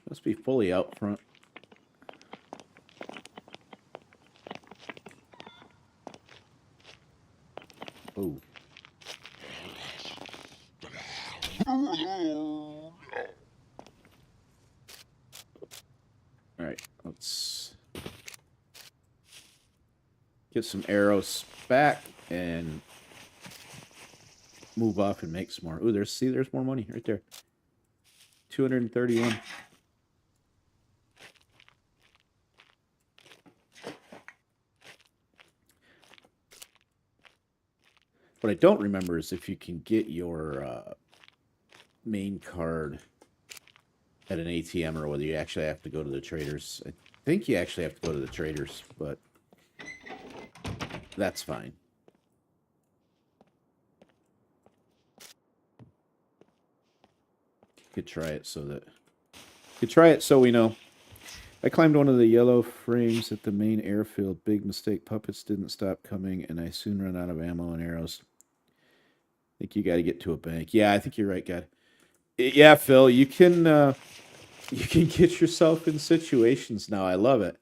Must be fully out front. Oh. Alright, let's get some arrows back and move off and make some more. Ooh, there's more money right there. 231. What I don't remember is if you can get your main card at an ATM or whether you actually have to go to the traders. I think you actually have to go to the traders, but that's fine. Could try it so we know. I climbed one of the yellow frames at the main airfield. Big mistake. Puppets didn't stop coming, and I soon ran out of ammo and arrows. I think you got to get to a bank. Yeah, I think you're right, God. Yeah, Phil, you can get yourself in situations now. I love it.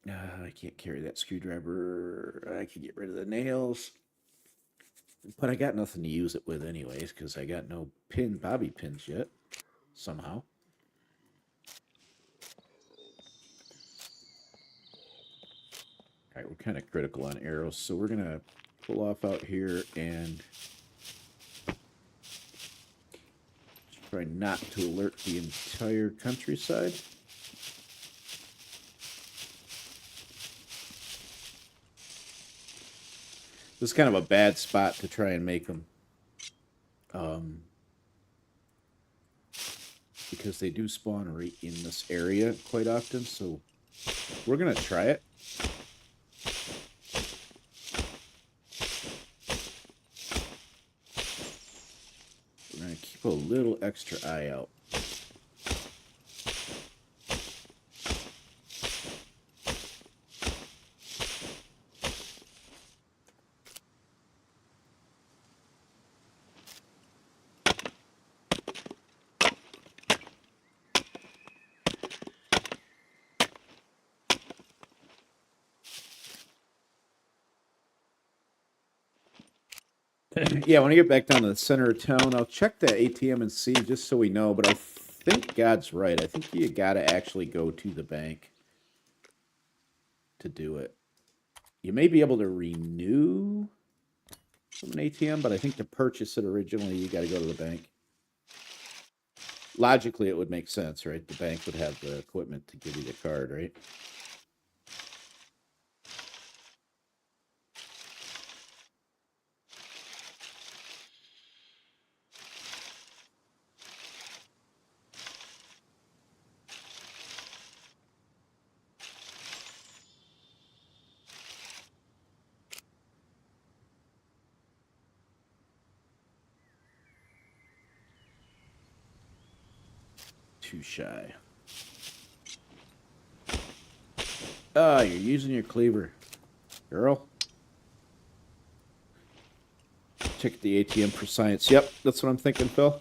I can't carry that screwdriver. I can get rid of the nails. But I got nothing to use it with anyways, because I got no bobby pins yet, somehow. Alright, we're kind of critical on arrows, so we're going to pull off out here and try not to alert the entire countryside. This is kind of a bad spot to try and make them. Because they do spawn right in this area quite often, so we're going to try it. We're going to keep a little extra eye out. Yeah, when I get back down to the center of town, I'll check that ATM and see just so we know. But I think God's right. I think you got to actually go to the bank to do it. You may be able to renew from an ATM, but I think to purchase it originally, you got to go to the bank. Logically, it would make sense, right? The bank would have the equipment to give you the card, right? Too shy. Ah, you're using your cleaver. Girl. Check the ATM for science. Yep, that's what I'm thinking, Phil.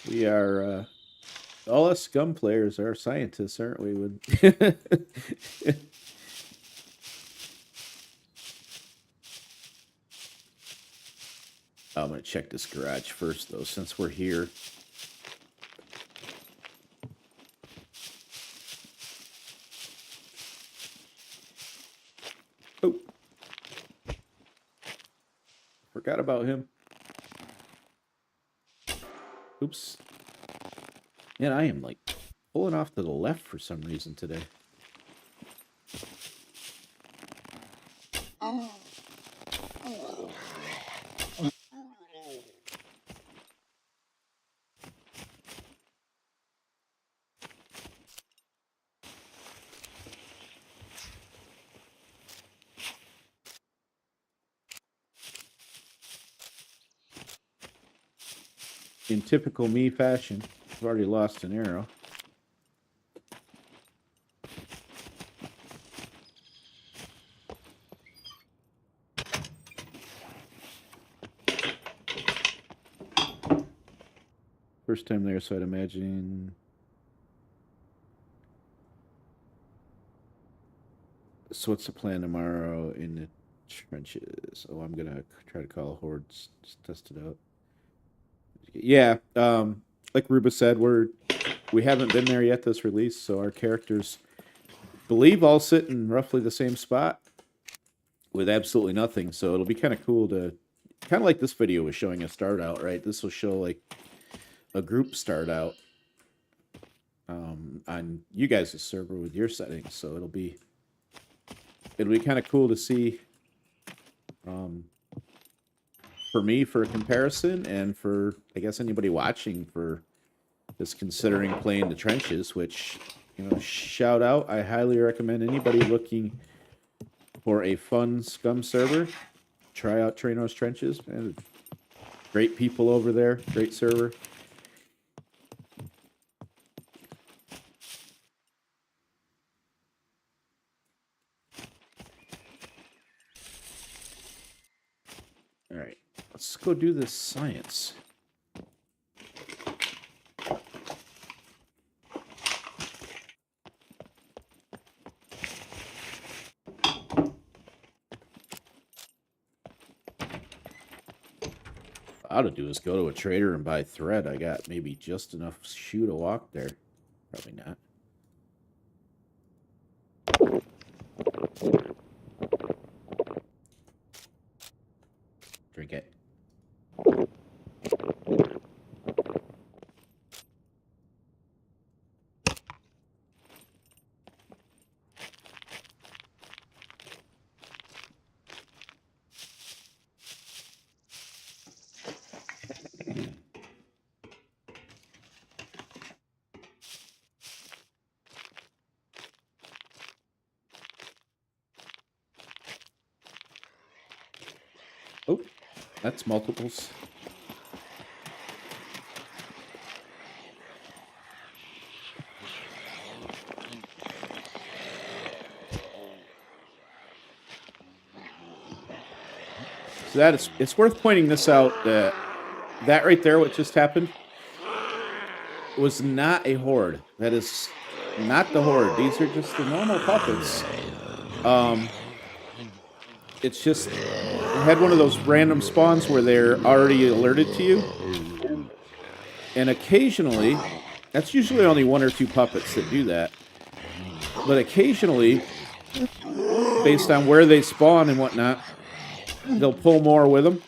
We are, all us SCUM players are scientists, aren't we? I'm going to check this garage first, though, since we're here. Oh. Forgot about him. Oops. Man, I am, like, pulling off to the left for some reason today. In typical me fashion, I've already lost an arrow. First time there, so I'd imagine. So what's the plan tomorrow in the trenches? Oh, I'm gonna try to call a horde, just test it out. Yeah, like Ruba said, we haven't been there yet this release, so our characters believe all sit in roughly the same spot with absolutely nothing. So it'll be kind of cool to, kind of like this video was showing a start out, right? This will show like a group start out on you guys' server with your settings. So it'll be kind of cool to see for me for a comparison, and for I guess anybody watching for just considering playing the trenches, which, you know, shout out. I highly recommend anybody looking for a fun SCUM server, try out Traino's Trenches. Man, great people over there, great server. All right, let's go do this science. What I ought to do is go to a trader and buy thread. I got maybe just enough shoe to walk there. Probably not. Drink it. Oh, that's multiples. So it's worth pointing this out, that right there, what just happened, was not a horde. That is not the horde. These are just the normal puppets. It's just, it had one of those random spawns where they're already alerted to you. And occasionally, that's usually only 1 or 2 puppets that do that. But occasionally, based on where they spawn and whatnot, they'll pull more with them.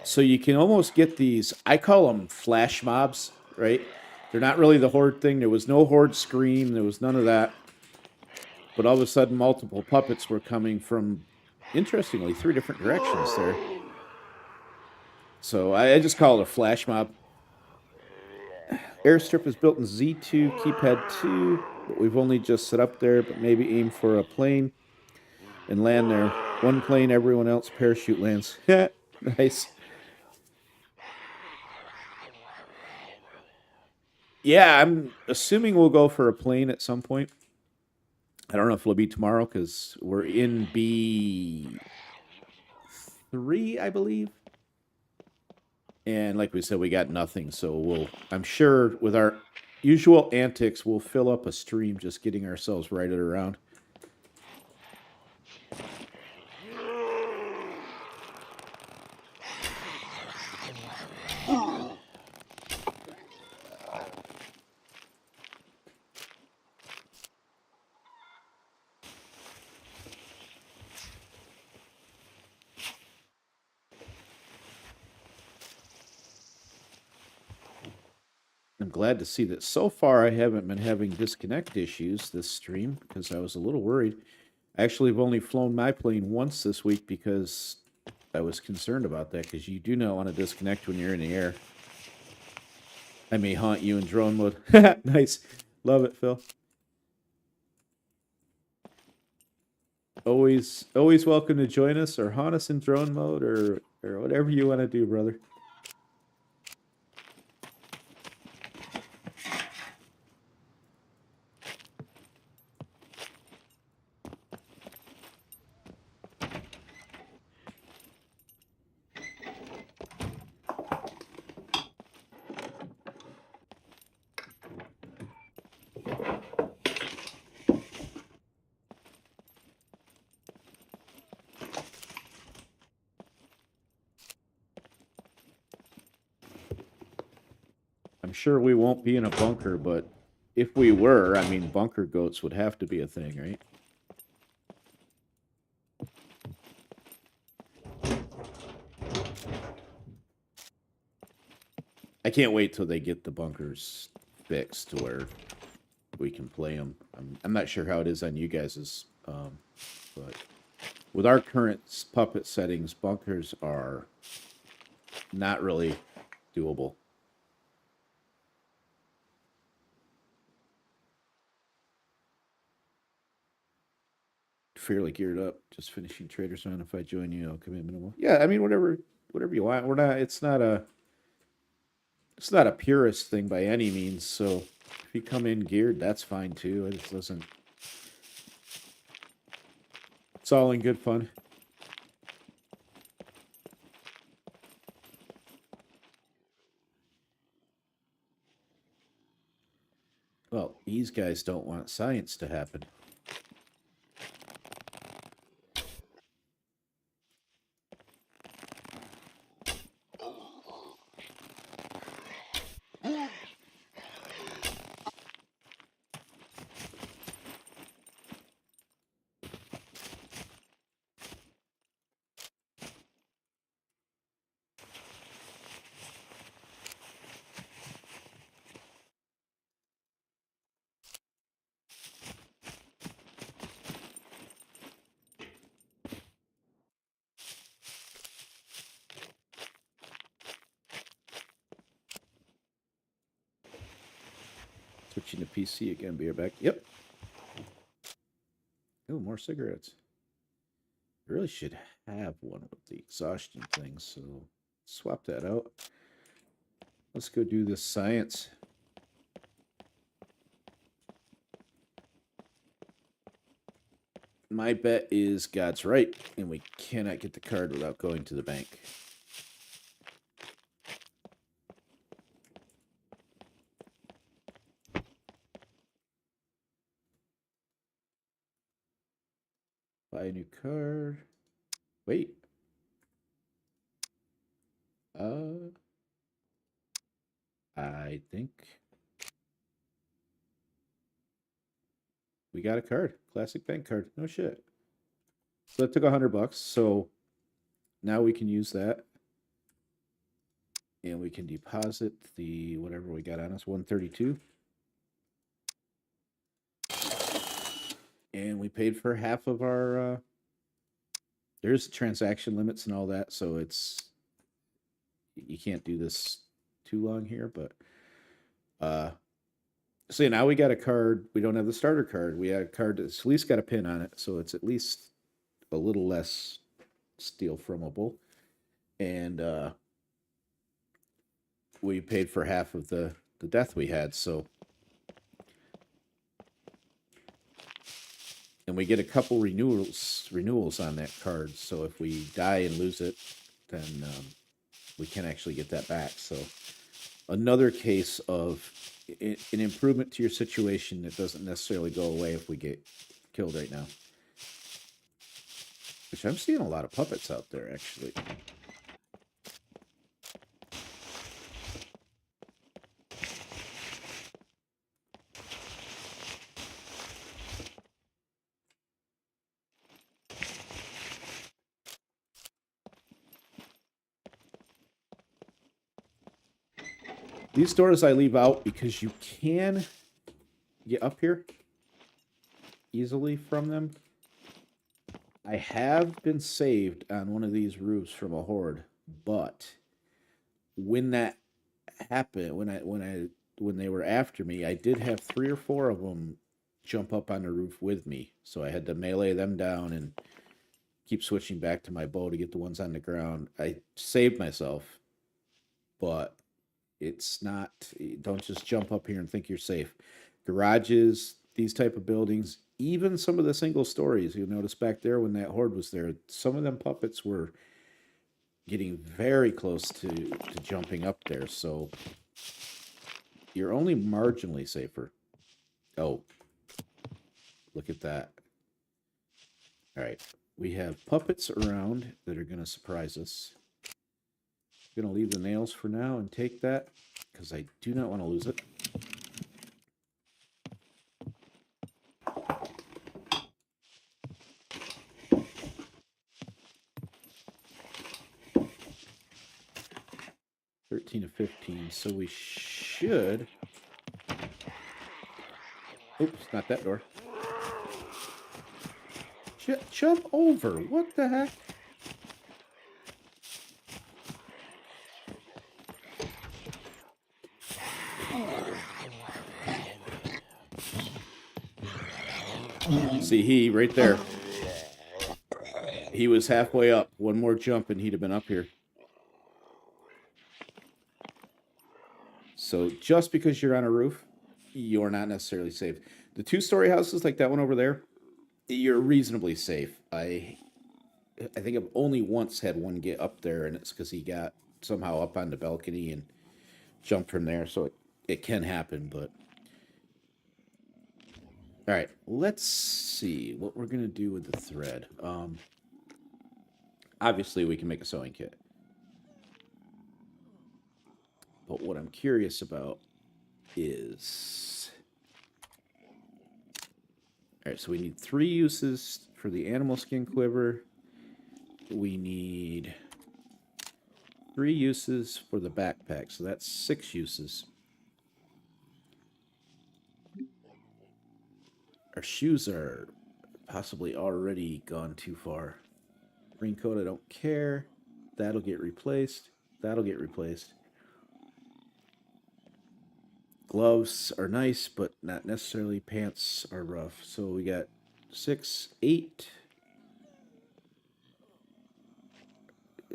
So you can almost get these, I call them flash mobs, right? They're not really the horde thing. There was no horde scream. There was none of that. But all of a sudden, multiple puppets were coming from, interestingly, 3 different directions there. So I just call it a flash mob. Airstrip is built in Z2, keypad 2, but we've only just set up there, but maybe aim for a plane and land there. 1 plane, everyone else parachute lands. Nice. Yeah, I'm assuming we'll go for a plane at some point. I don't know if it'll be tomorrow because we're in B3, I believe. And like we said, we got nothing. So I'm sure with our usual antics, we'll fill up a stream just getting ourselves righted around. I'm glad to see that so far I haven't been having disconnect issues this stream because I was a little worried. Actually, I've only flown my plane once this week because I was concerned about that, because you do not want to disconnect when you're in the air. I may haunt you in drone mode. Nice. Love it, Phil. Always welcome to join us or haunt us in drone mode or whatever you want to do, brother. sure we won't be in a bunker, but if we were, I mean, bunker goats would have to be a thing, right? I can't wait till they get the bunkers fixed to where we can play them. I'm not sure how it is on you guys's, but with our current puppet settings, bunkers are not really doable. Fairly geared up. Just finishing Traders Round. If I join you, I'll come in minimal. Yeah, I mean whatever you want. We're not. It's not a purist thing by any means. So if you come in geared, that's fine too. It just doesn't. It's all in good fun. Well, these guys don't want science to happen. Switching to PC again. Be right back. Yep. Oh, more cigarettes. I really should have one with the exhaustion thing, so swap that out. Let's go do this science. My bet is God's right, and we cannot get the card without going to the bank. Buy a new card. Wait. I think we got a card. Classic bank card. No shit. So that took $100. So now we can use that. And we can deposit the whatever we got on us, 132. And we paid for half of our there's transaction limits and all that, so it's you can't do this too long here, but so now we got a card. We don't have the starter card. We had a card that's at least got a pin on it, so it's at least a little less steal fromable. And we paid for half of the death we had, so and we get a couple renewals on that card. So if we die and lose it, then we can actually get that back. So another case of an improvement to your situation that doesn't necessarily go away if we get killed right now. Which I'm seeing a lot of puppets out there, actually. These doors I leave out because you can get up here easily from them. I have been saved on one of these roofs from a horde, but when that happened, when they were after me, I did have 3 or 4 of them jump up on the roof with me, so I had to melee them down and keep switching back to my bow to get the ones on the ground. I saved myself, but it's not. Don't just jump up here and think you're safe. Garages, these type of buildings, even some of the single stories. You'll notice back there when that horde was there, some of them puppets were getting very close to jumping up there. So you're only marginally safer. Oh, look at that. All right. We have puppets around that are going to surprise us. I'm going to leave the nails for now and take that because I do not want to lose it. $13 of 15, so we should... Oops, not that door. Jump over. What the heck? See, right there. He was halfway up. One more jump and he'd have been up here. So just because you're on a roof, you're not necessarily safe. The two-story houses like that one over there, you're reasonably safe. I think I've only once had one get up there, and it's because he got somehow up on the balcony and jumped from there. So it can happen, but... All right, let's see what we're going to do with the thread. Obviously, we can make a sewing kit. But what I'm curious about is... All right, so we need 3 uses for the animal skin quiver. We need 3 uses for the backpack, so that's 6 uses. Our shoes are possibly already gone too far. Raincoat, I don't care. That'll get replaced. That'll get replaced. Gloves are nice, but not necessarily. Pants are rough. So we got 6, 8.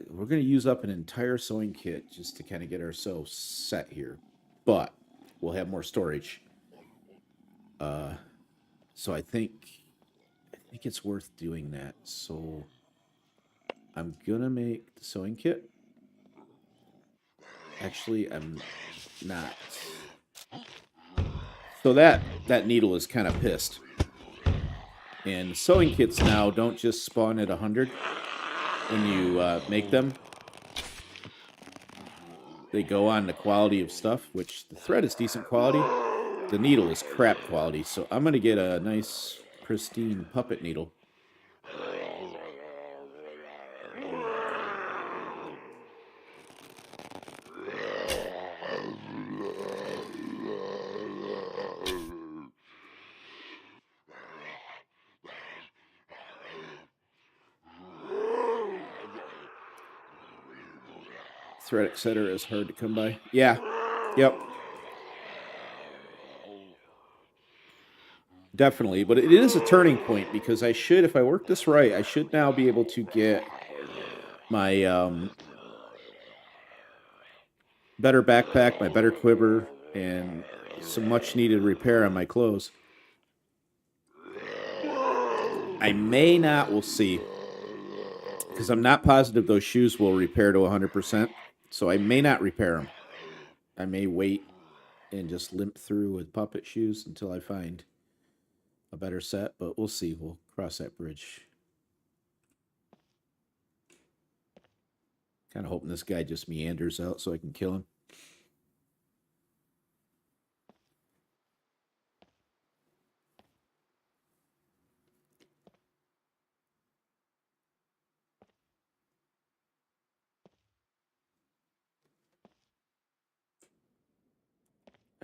We're going to use up an entire sewing kit just to kind of get ourselves set here. But we'll have more storage. So I think it's worth doing that. So I'm going to make the sewing kit. Actually, I'm not. So that needle is kind of pissed. And sewing kits now don't just spawn at 100 when you make them. They go on the quality of stuff, which the thread is decent quality. The needle is crap quality, so I'm going to get a nice, pristine puppet needle. Thread, etc. is hard to come by. Yeah. Yep. Definitely, but it is a turning point because I should, if I work this right, I should now be able to get my better backpack, my better quiver, and some much-needed repair on my clothes. I may not, we'll see, because I'm not positive those shoes will repair to 100%, so I may not repair them. I may wait and just limp through with puppet shoes until I find a better set, but we'll see. We'll cross that bridge. Kind of hoping this guy just meanders out so I can kill him.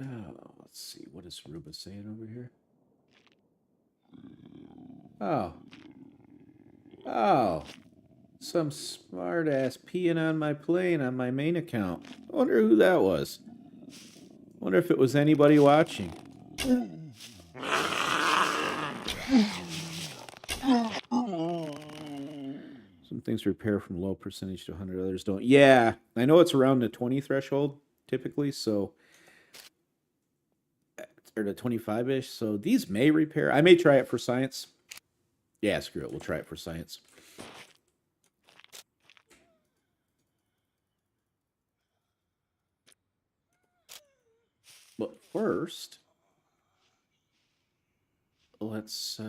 Oh, let's see. What is Ruba saying over here? Oh. Oh. Some smart ass peeing on my plane on my main account. I wonder who that was. Wonder if it was anybody watching. Some things repair from low percentage to 100, others don't. Yeah, I know it's around the 20 threshold typically, so... or the 25-ish, so these may repair. I may try it for science. Yeah, screw it. We'll try it for science. But first, let's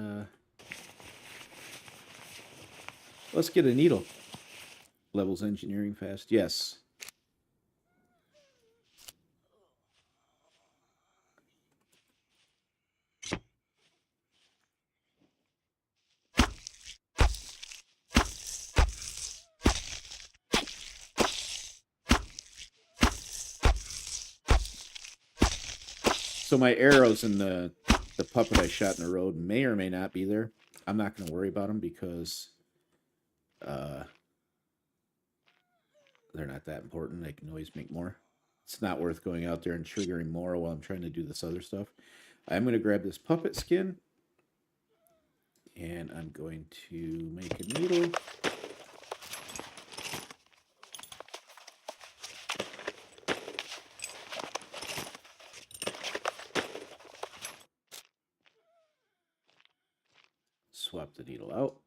get a needle. Levels engineering fast. Yes. So my arrows in the puppet I shot in the road may or may not be there. I'm not going to worry about them because they're not that important. They can always make more. It's not worth going out there and triggering more while I'm trying to do this other stuff. I'm going to grab this puppet skin, and I'm going to make a needle. Swap the needle out.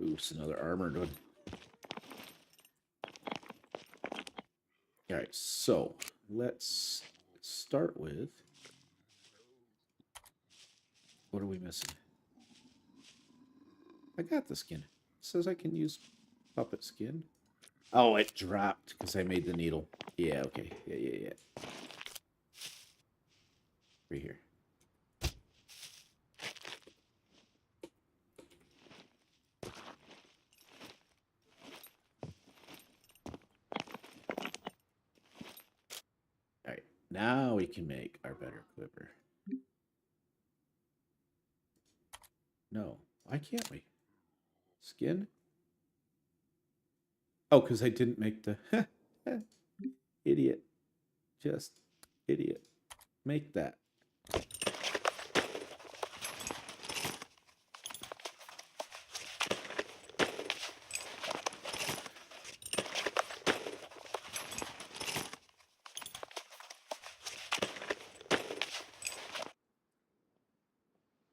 Oops, another armored one. All right, so let's start with, what are we missing? I got the skin. It says I can use puppet skin. Oh, it dropped because I made the needle. Yeah, okay. Yeah. Right here. All right, now we can make our better quiver. No, why can't we? Skin? Oh, because I didn't make the... Idiot. Just idiot. Make that.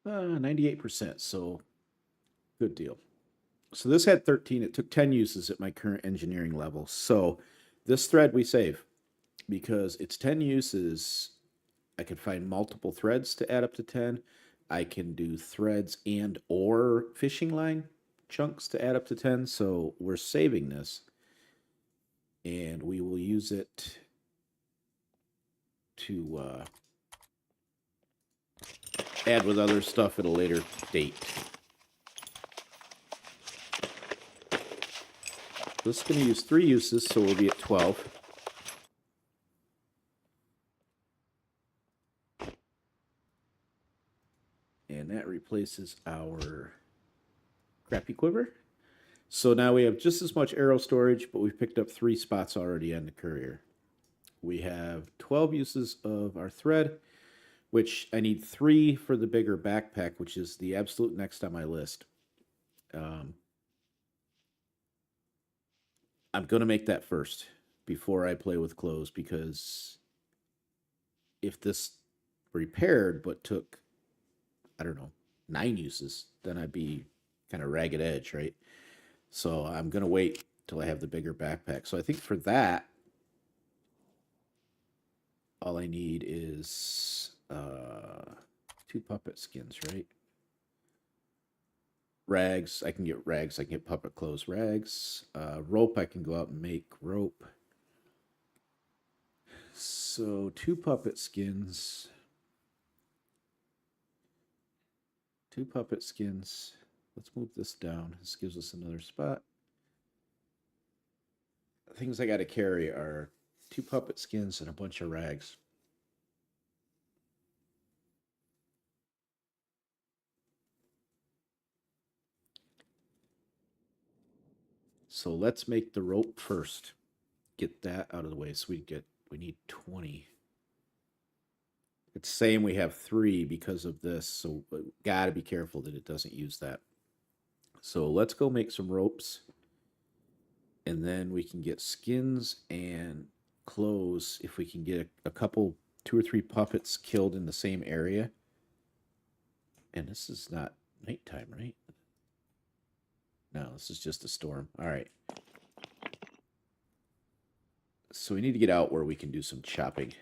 Uh, 98%, so good deal. So this had 13. It took 10 uses at my current engineering level. So this thread we save because it's 10 uses. I can find multiple threads to add up to 10. I can do threads and or fishing line chunks to add up to 10. So we're saving this and we will use it to add with other stuff at a later date. This is going to use 3 uses, so we'll be at 12. And that replaces our crappy quiver. So now we have just as much arrow storage, but we've picked up 3 spots already on the courier. We have 12 uses of our thread, which I need 3 for the bigger backpack, which is the absolute next on my list. I'm going to make that first before I play with clothes, because if this repaired but took, I don't know, 9 uses, then I'd be kind of ragged edge, right? So I'm going to wait till I have the bigger backpack. So I think for that, all I need is 2 puppet skins, right? Rags, I can get rags. I can get puppet clothes rags. Rope, I can go out and make rope. So 2 puppet skins. 2 puppet skins. Let's move this down. This gives us another spot. The things I got to carry are 2 puppet skins and a bunch of rags. So let's make the rope first. Get that out of the way. So we need 20. It's saying we have 3 because of this, so got to be careful that it doesn't use that. So let's go make some ropes, and then we can get skins and clothes if we can get a couple, 2 or 3 puppets killed in the same area. And this is not nighttime, right? No, this is just a storm. All right. So we need to get out where we can do some chopping.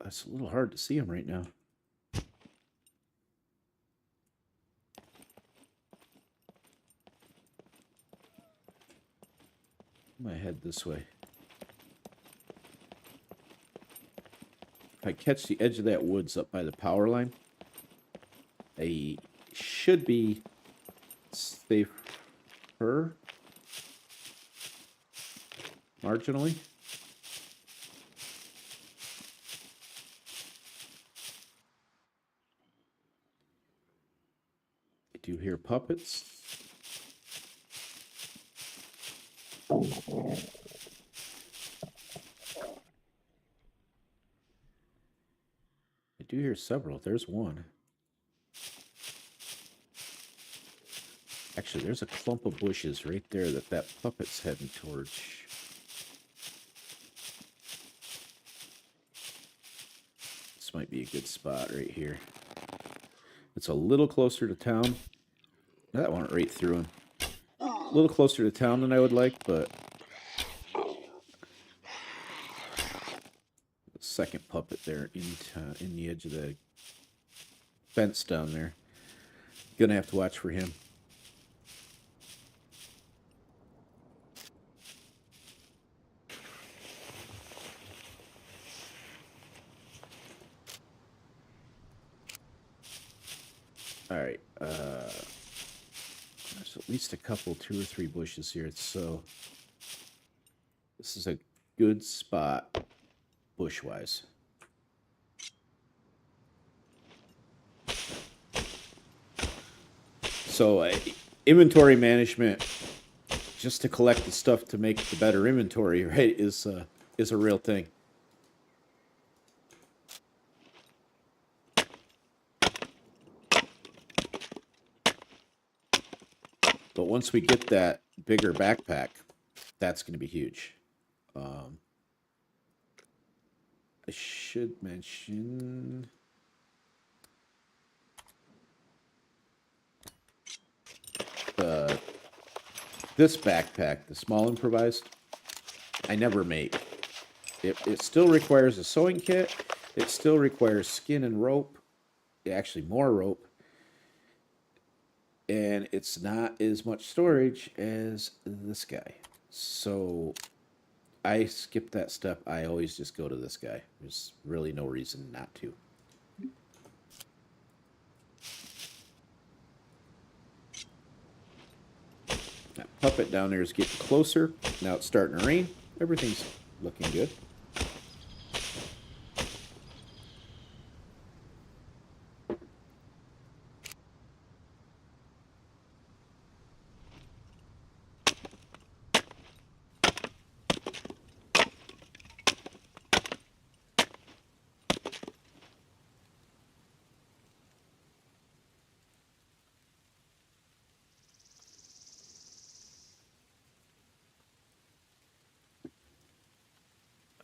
It's a little hard to see him right now. I'm gonna head this way. If I catch the edge of that woods up by the power line, I should be safer marginally. I do hear puppets. I do hear several. There's one. Actually, there's a clump of bushes right there that puppet's heading towards. This might be a good spot right here. It's a little closer to town. That went right through him. A little closer to town than I would like, but the second puppet there in the edge of the fence down there. Gonna have to watch for him. All right. There's at least a couple, 2 or 3 bushes here, so this is a good spot bush-wise. So inventory management, just to collect the stuff to make the better inventory, right, is a real thing. But once we get that bigger backpack, that's going to be huge. I should mention this backpack, the small improvised, I never made. It still requires a sewing kit. It still requires skin and rope. Actually, more rope. And it's not as much storage as this guy. So I skip that step. I always just go to this guy. There's really no reason not to. That puppet down there is getting closer. Now it's starting to rain. Everything's looking good.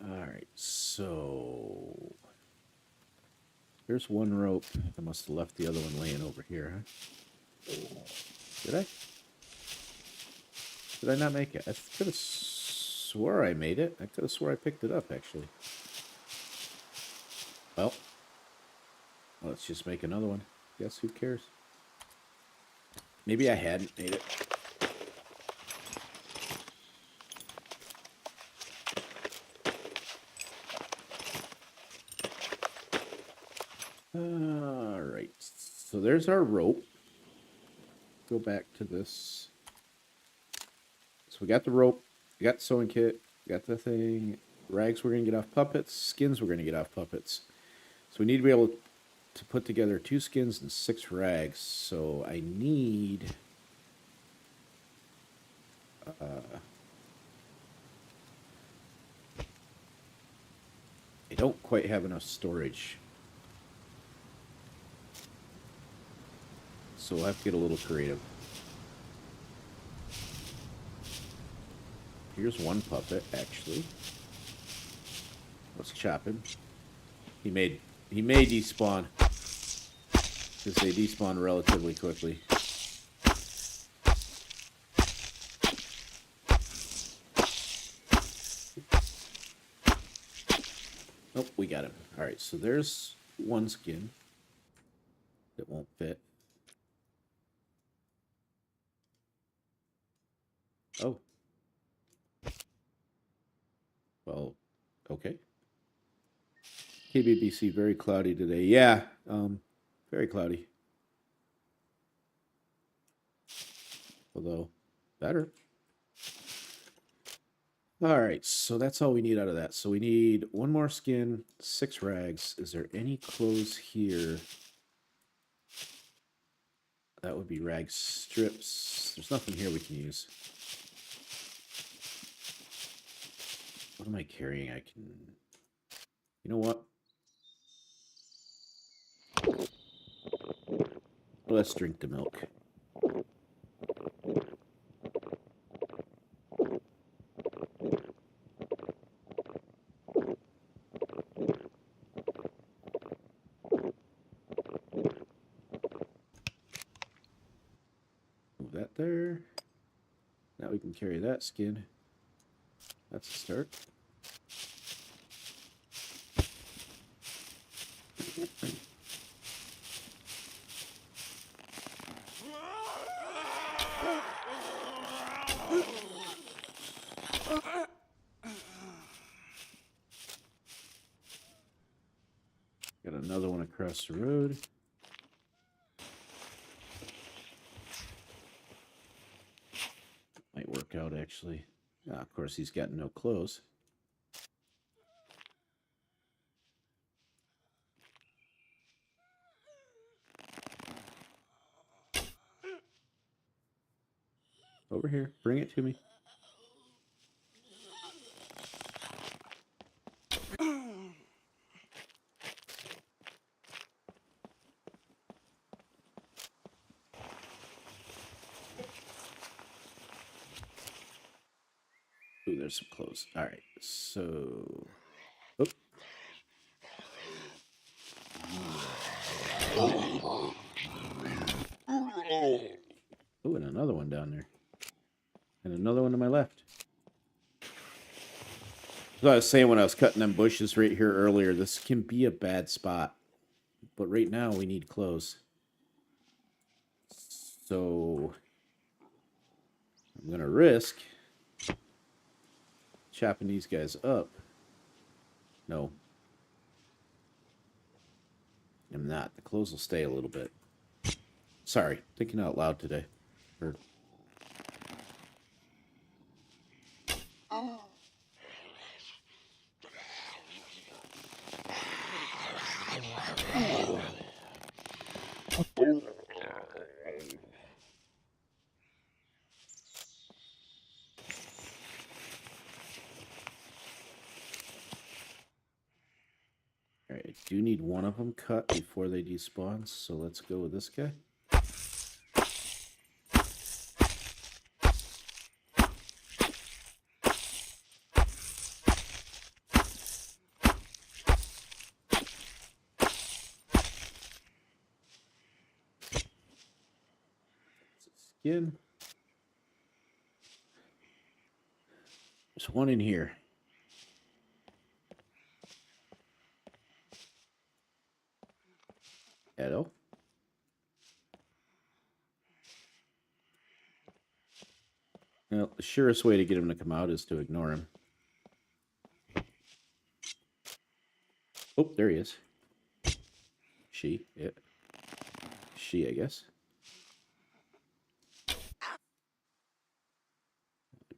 Alright, so there's one rope. I must have left the other one laying over here, huh? Did I? Did I not make it? I could have swore I made it. I could have swore I picked it up, actually. Well, let's just make another one. Guess who cares? Maybe I hadn't made it. Alright, so there's our rope. Go back to this. So we got the rope, we got the sewing kit, we got the thing. Rags we're going to get off puppets, skins we're going to get off puppets. So we need to be able to put together 2 skins and 6 rags. So I need... I don't quite have enough storage. So we'll have to get a little creative. Here's one puppet, actually. Let's chop him. He may despawn, because they despawn relatively quickly. Oh, we got him. All right, so there's one skin that won't fit. Oh. Well, okay. KBBC, very cloudy today. Yeah, very cloudy. Although, better. All right, so that's all we need out of that. So we need one more skin, 6 rags. Is there any clothes here? That would be rag strips. There's nothing here we can use. What am I carrying? I can... You know what? Let's drink the milk. Move that there. Now we can carry that skin. That's a start. Got another one across the road. Might work out, actually. Ah, of course, he's got no clothes. Over here. Bring it to me. Ooh, there's some clothes. All right, so... Oh. Oh, and another one down there. And another one to my left. So I was saying when I was cutting them bushes right here earlier, this can be a bad spot. But right now we need clothes. So I'm going to risk chopping these guys up. No. I'm not. The clothes will stay a little bit. Sorry, thinking out loud today. Or... Alright, I do need one of them cut before they despawn, so let's go with this guy. Skin. There's one in here. Hello. Well, the surest way to get him to come out is to ignore him. Oh, there he is. She, yeah. She, I guess. I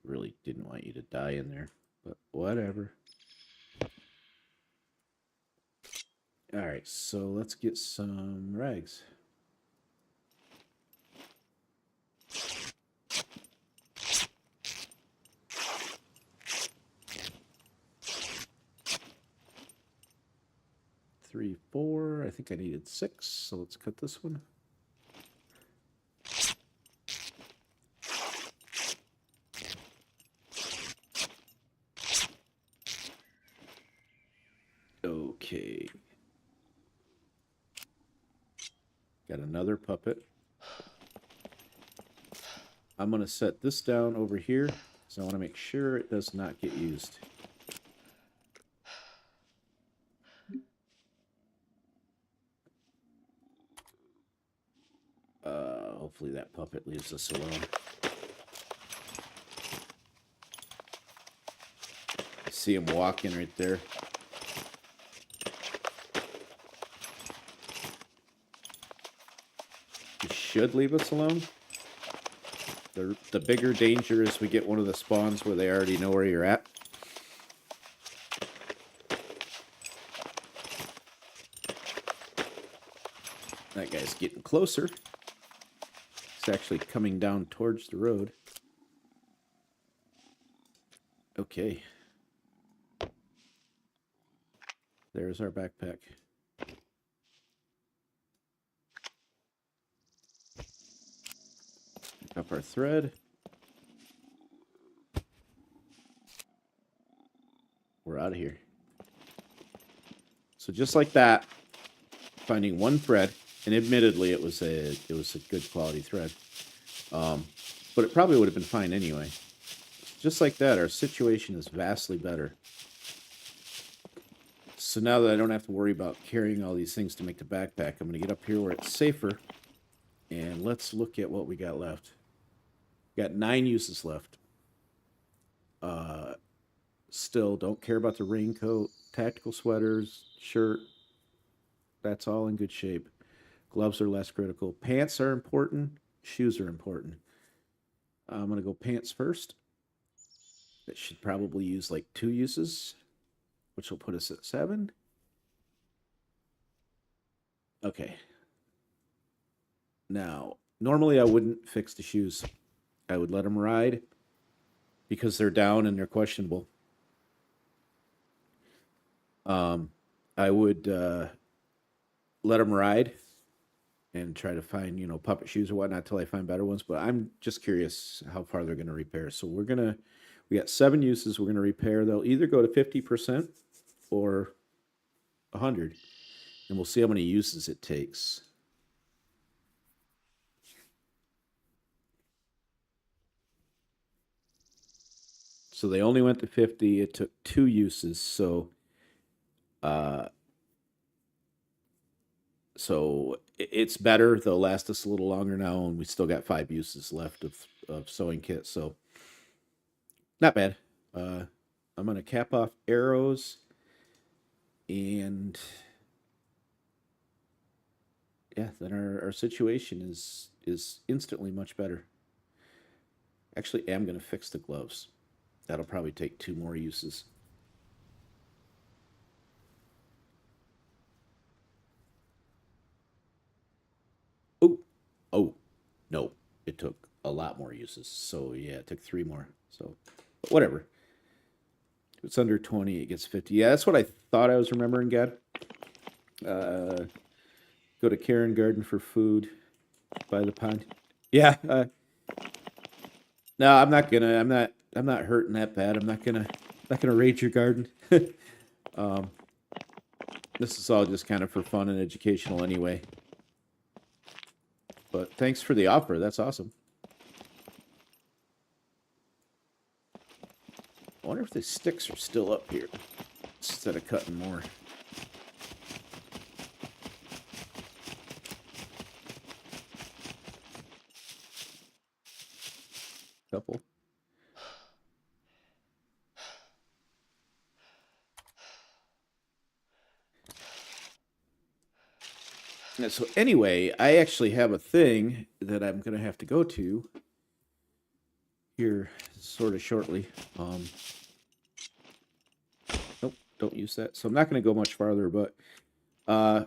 really didn't want you to die in there, but whatever. Alright, so let's get some rags. Three, 4. I think I needed 6, so let's cut this one. Okay. Got another puppet. I'm going to set this down over here, so I want to make sure it does not get used. Hopefully that puppet leaves us alone. see him walking right there. He should leave us alone. The bigger danger is we get one of the spawns where they already know where you're at. That guy's getting closer. He's actually coming down towards the road. Okay. There's our backpack. Pick up our thread. We're out of here. So just like that, finding one thread, and admittedly it was a good quality thread. But it probably would have been fine anyway. Just like that, our situation is vastly better. So now that I don't have to worry about carrying all these things to make the backpack, I'm going to get up here where it's safer. And let's look at what we got left. We got 9 uses left. Still don't care about the raincoat, tactical sweaters, shirt. That's all in good shape. Gloves are less critical. Pants are important. Shoes are important. I'm going to go pants first. That should probably use like 2 uses, which will put us at 7. Okay. Now, normally I wouldn't fix the shoes. I would let them ride because they're down and they're questionable. I would let them ride and try to find, you know, puppet shoes or whatnot until I find better ones. But I'm just curious how far they're going to repair. So we got 7 uses we're going to repair. They'll either go to 50% or 100. And we'll see how many uses it takes. So they only went to 50. It took 2 uses. So it's better. They'll last us a little longer now, and we still got 5 uses left of sewing kit. So not bad. I'm going to cap off arrows, and yeah, then our situation is instantly much better. Actually, I'm going to fix the gloves. That'll probably take 2 more uses. Oh, no, it took a lot more uses. So yeah, it took 3 more. So but whatever. If it's under 20, it gets 50. Yeah, that's what I thought I was remembering, Gad. Go to Karen Garden for food by the pond. Yeah. No, I'm not hurting that bad. I'm not gonna raid your garden. This is all just kind of for fun and educational anyway. But thanks for the offer. That's awesome. I wonder if the sticks are still up here instead of cutting more. Couple. So anyway, I actually have a thing that I'm going to have to go to here sort of shortly. Nope, don't use that. So I'm not going to go much farther, but I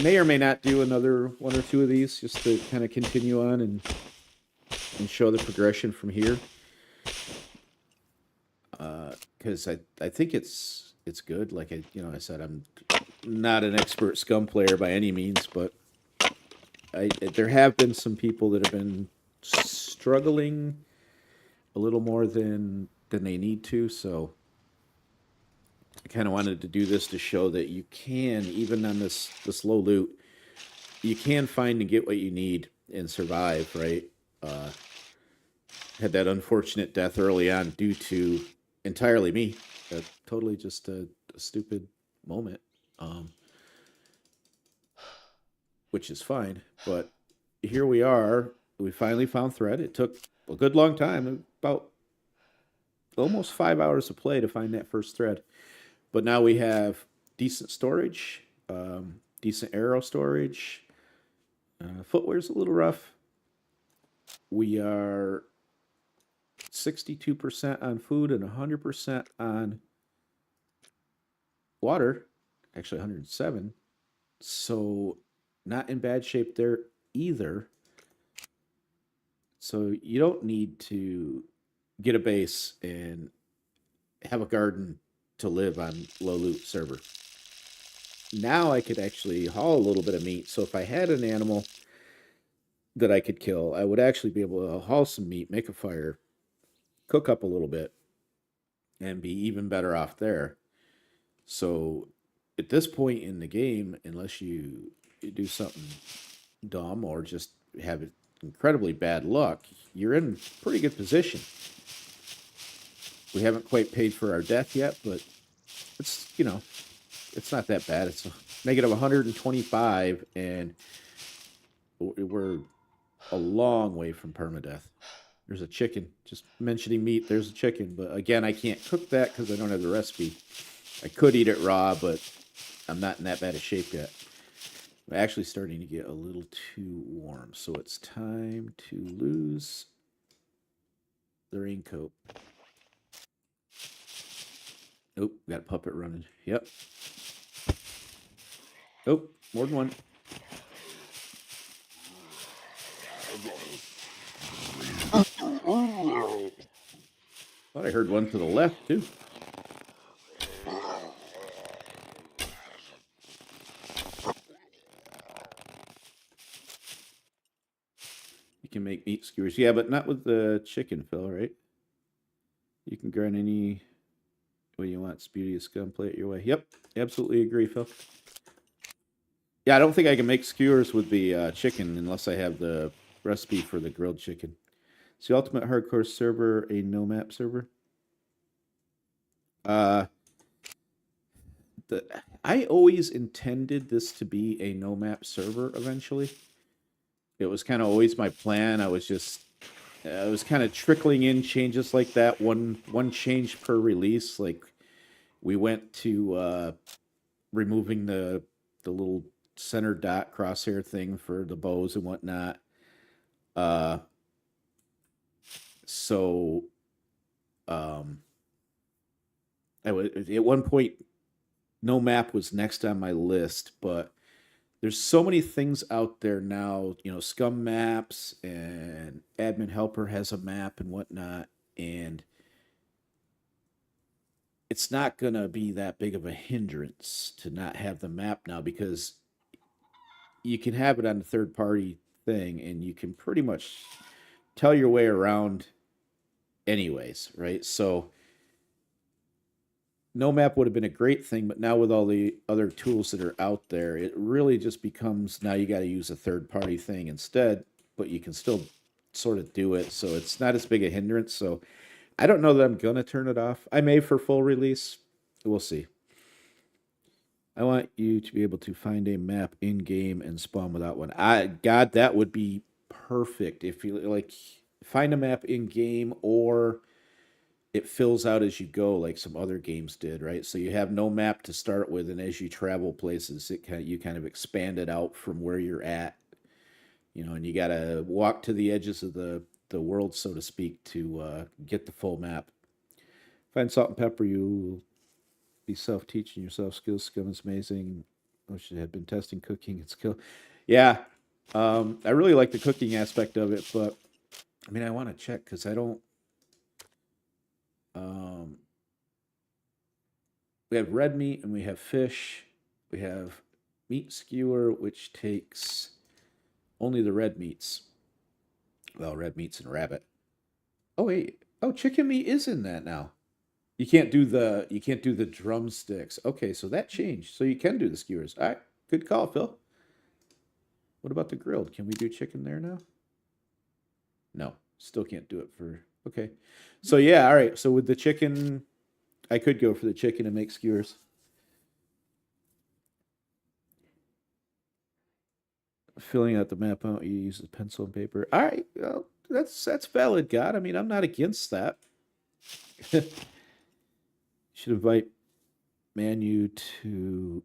may or may not do another 1 or 2 of these just to kind of continue on and show the progression from here. Because I think it's good. Like I said, I'm not an expert SCUM player by any means, but there have been some people that have been struggling a little more than they need to. So I kind of wanted to do this to show that you can, even on this low loot, you can find and get what you need and survive. Right? Had that unfortunate death early on due to entirely me. Totally just a stupid moment. Which is fine, but here we are. We finally found thread. It took a good long time, about almost 5 hours of play to find that first thread. But now we have decent storage, decent arrow storage. Footwear's a little rough. We are 62% on food and 100% on water. Actually, 107. So not in bad shape there either. So you don't need to get a base and have a garden to live on low loot server. Now I could actually haul a little bit of meat. So if I had an animal that I could kill, I would actually be able to haul some meat, make a fire, cook up a little bit, and be even better off there. So at this point in the game, unless you do something dumb or just have incredibly bad luck, you're in pretty good position. We haven't quite paid for our death yet, but it's, it's not that bad. It's a negative 125, and we're a long way from permadeath. There's a chicken. Just mentioning meat, there's a chicken. But again, I can't cook that because I don't have the recipe. I could eat it raw, but I'm not in that bad of shape yet. I'm actually starting to get a little too warm. So it's time to lose the raincoat. Oh, got a puppet running. Yep. Oh, more than one. Thought I heard one to the left, too. You can make meat skewers. Yeah, but not with the chicken, Phil, right? You can grind any way you want. It's beauty of SCUM. Play it your way. Yep, absolutely agree, Phil. Yeah, I don't think I can make skewers with the chicken unless I have the recipe for the grilled chicken. It's the ultimate hardcore server, a no-map server. I always intended this to be a no-map server eventually. It was kind of always my plan. I was kind of trickling in changes like that, one change per release. Like we went to removing the little center dot crosshair thing for the bows and whatnot. So I was at one point, no map was next on my list, but there's so many things out there now, scum maps, and admin helper has a map and whatnot, and it's not gonna be that big of a hindrance to not have the map now because you can have it on the third party thing and you can pretty much tell your way around anyways, right? So no map would have been a great thing, but now with all the other tools that are out there, it really just becomes now you got to use a third party thing instead, but you can still sort of do it. So it's not as big a hindrance. So I don't know that I'm going to turn it off. I may for full release. We'll see. I want you to be able to find a map in game and spawn without one. God, that would be perfect if you like find a map in game or it fills out as you go like some other games did, right? So you have no map to start with, and as you travel places, you kind of expand it out from where you're at, and you got to walk to the edges of the world, so to speak, to get the full map. Find salt and pepper, you will be self-teaching yourself. Skills SCUM is amazing. I should have been testing cooking and skill. Yeah, I really like the cooking aspect of it, but I mean, I want to check because I don't. We have red meat and we have fish. We have meat skewer, which takes only the red meats. Well, red meats and rabbit. Oh wait. Oh, chicken meat is in that now. You can't do the drumsticks. Okay, so that changed. So you can do the skewers. All right, good call, Phil. What about the grilled? Can we do chicken there now? No, still can't do it for. Okay, so yeah, all right. So with the chicken, I could go for the chicken and make skewers. Filling out the map out, you use the pencil and paper. All right, well, that's valid, God. I mean, I'm not against that. Should invite Manu to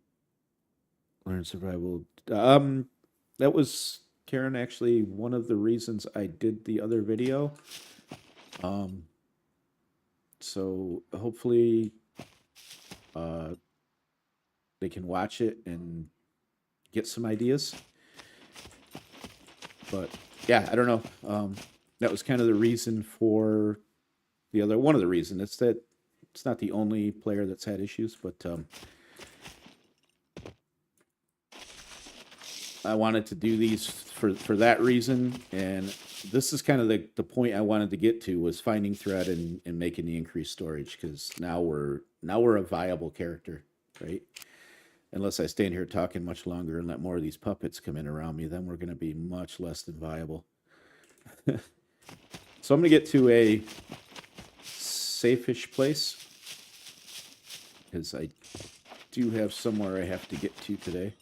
learn survival. That was Karen. Actually, one of the reasons I did the other video. So hopefully, they can watch it and get some ideas. But yeah, I don't know. That was kind of the reason for the other one of the reasons. It's that it's not the only player that's had issues, but I wanted to do these for that reason, and this is kind of the point I wanted to get to was finding thread and making the increased storage, because now we're a viable character, right? Unless I stand here talking much longer and let more of these puppets come in around me, then we're going to be much less than viable. So I'm going to get to a safe-ish place, because I do have somewhere I have to get to today.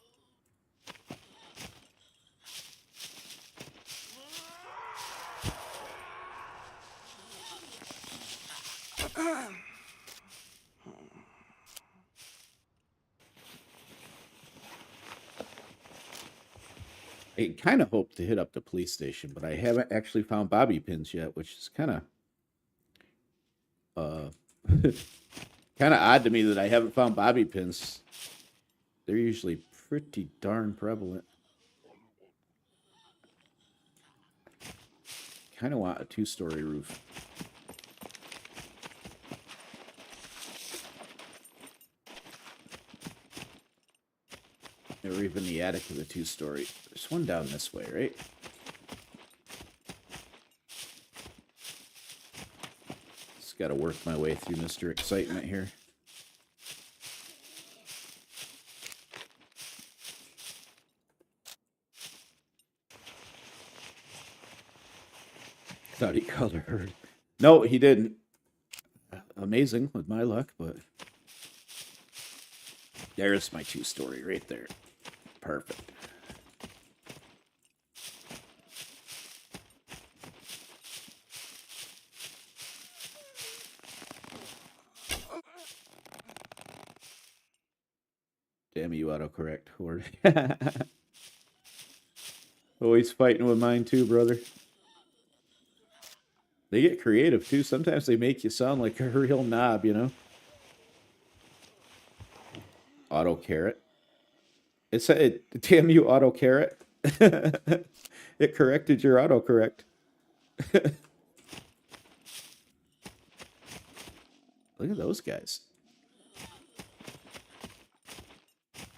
I kind of hope to hit up the police station, but I haven't actually found bobby pins yet, which is kind of kind of odd to me that I haven't found bobby pins. They're usually pretty darn prevalent. Kind of want a 2-story roof. Or even the attic of the 2-story. There's one down this way, right? Just got to work my way through Mr. Excitement here. Thought he colored. No, he didn't. Amazing with my luck, but there's my 2-story right there. Perfect. Damn you, autocorrect horde. Always fighting with mine too, brother. They get creative too. Sometimes they make you sound like a real knob, you know? Auto carrot. Damn you, auto carrot. It corrected your autocorrect. Look at those guys.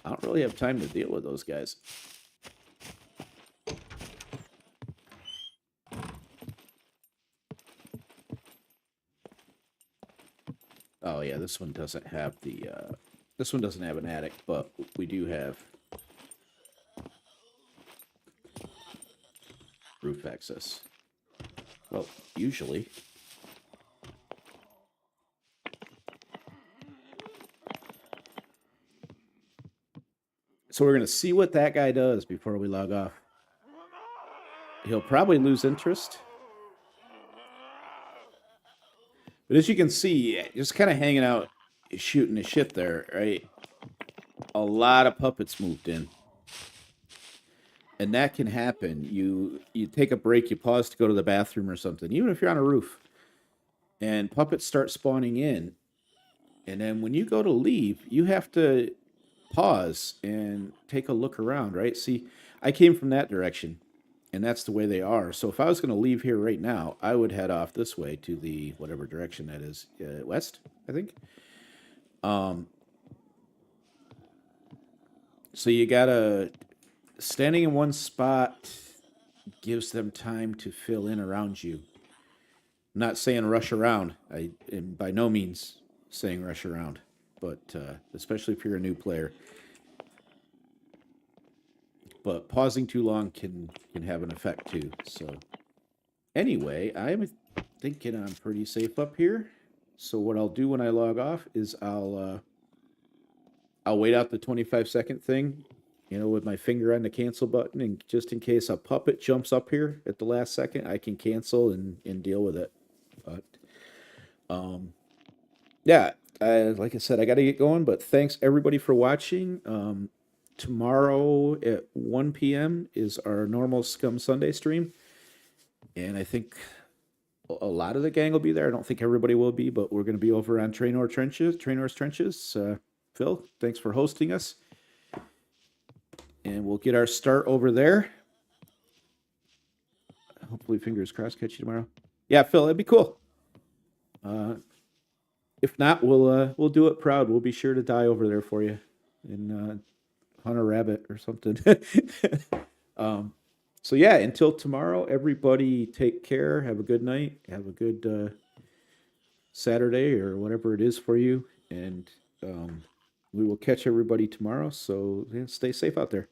I don't really have time to deal with those guys. Oh yeah, this one doesn't have the this one doesn't have an attic, but we do have roof access. Well, usually. So we're going to see what that guy does before we log off. He'll probably lose interest. But as you can see, just kind of hanging out, shooting the shit there, right? A lot of puppets moved in. And that can happen. You take a break, you pause to go to the bathroom or something, even if you're on a roof. And puppets start spawning in. And then when you go to leave, you have to pause and take a look around, right? See, I came from that direction, and that's the way they are. So if I was going to leave here right now, I would head off this way to the whatever direction that is, west, I think. So you gotta, standing in one spot gives them time to fill in around you. I'm not saying rush around. I am by no means saying rush around, but especially if you're a new player. But pausing too long can have an effect too. So anyway, I'm thinking I'm pretty safe up here. So what I'll do when I log off is I'll wait out the 25-second thing, you know, with my finger on the cancel button, and just in case a puppet jumps up here at the last second, I can cancel and deal with it. But Yeah, like I said, I got to get going, but thanks everybody for watching. Tomorrow at 1 p.m. is our normal Scum Sunday stream, and I think a lot of the gang will be there. I don't think everybody will be, but we're going to be over on Trainor's Trenches. Phil, thanks for hosting us, and we'll get our start over there. Hopefully, fingers crossed, catch you tomorrow. Yeah, Phil, that'd be cool. If not, we'll do it proud. We'll be sure to die over there for you and hunt a rabbit or something. So yeah, until tomorrow, everybody take care. Have a good night. Have a good Saturday or whatever it is for you, and we will catch everybody tomorrow. So yeah, stay safe out there.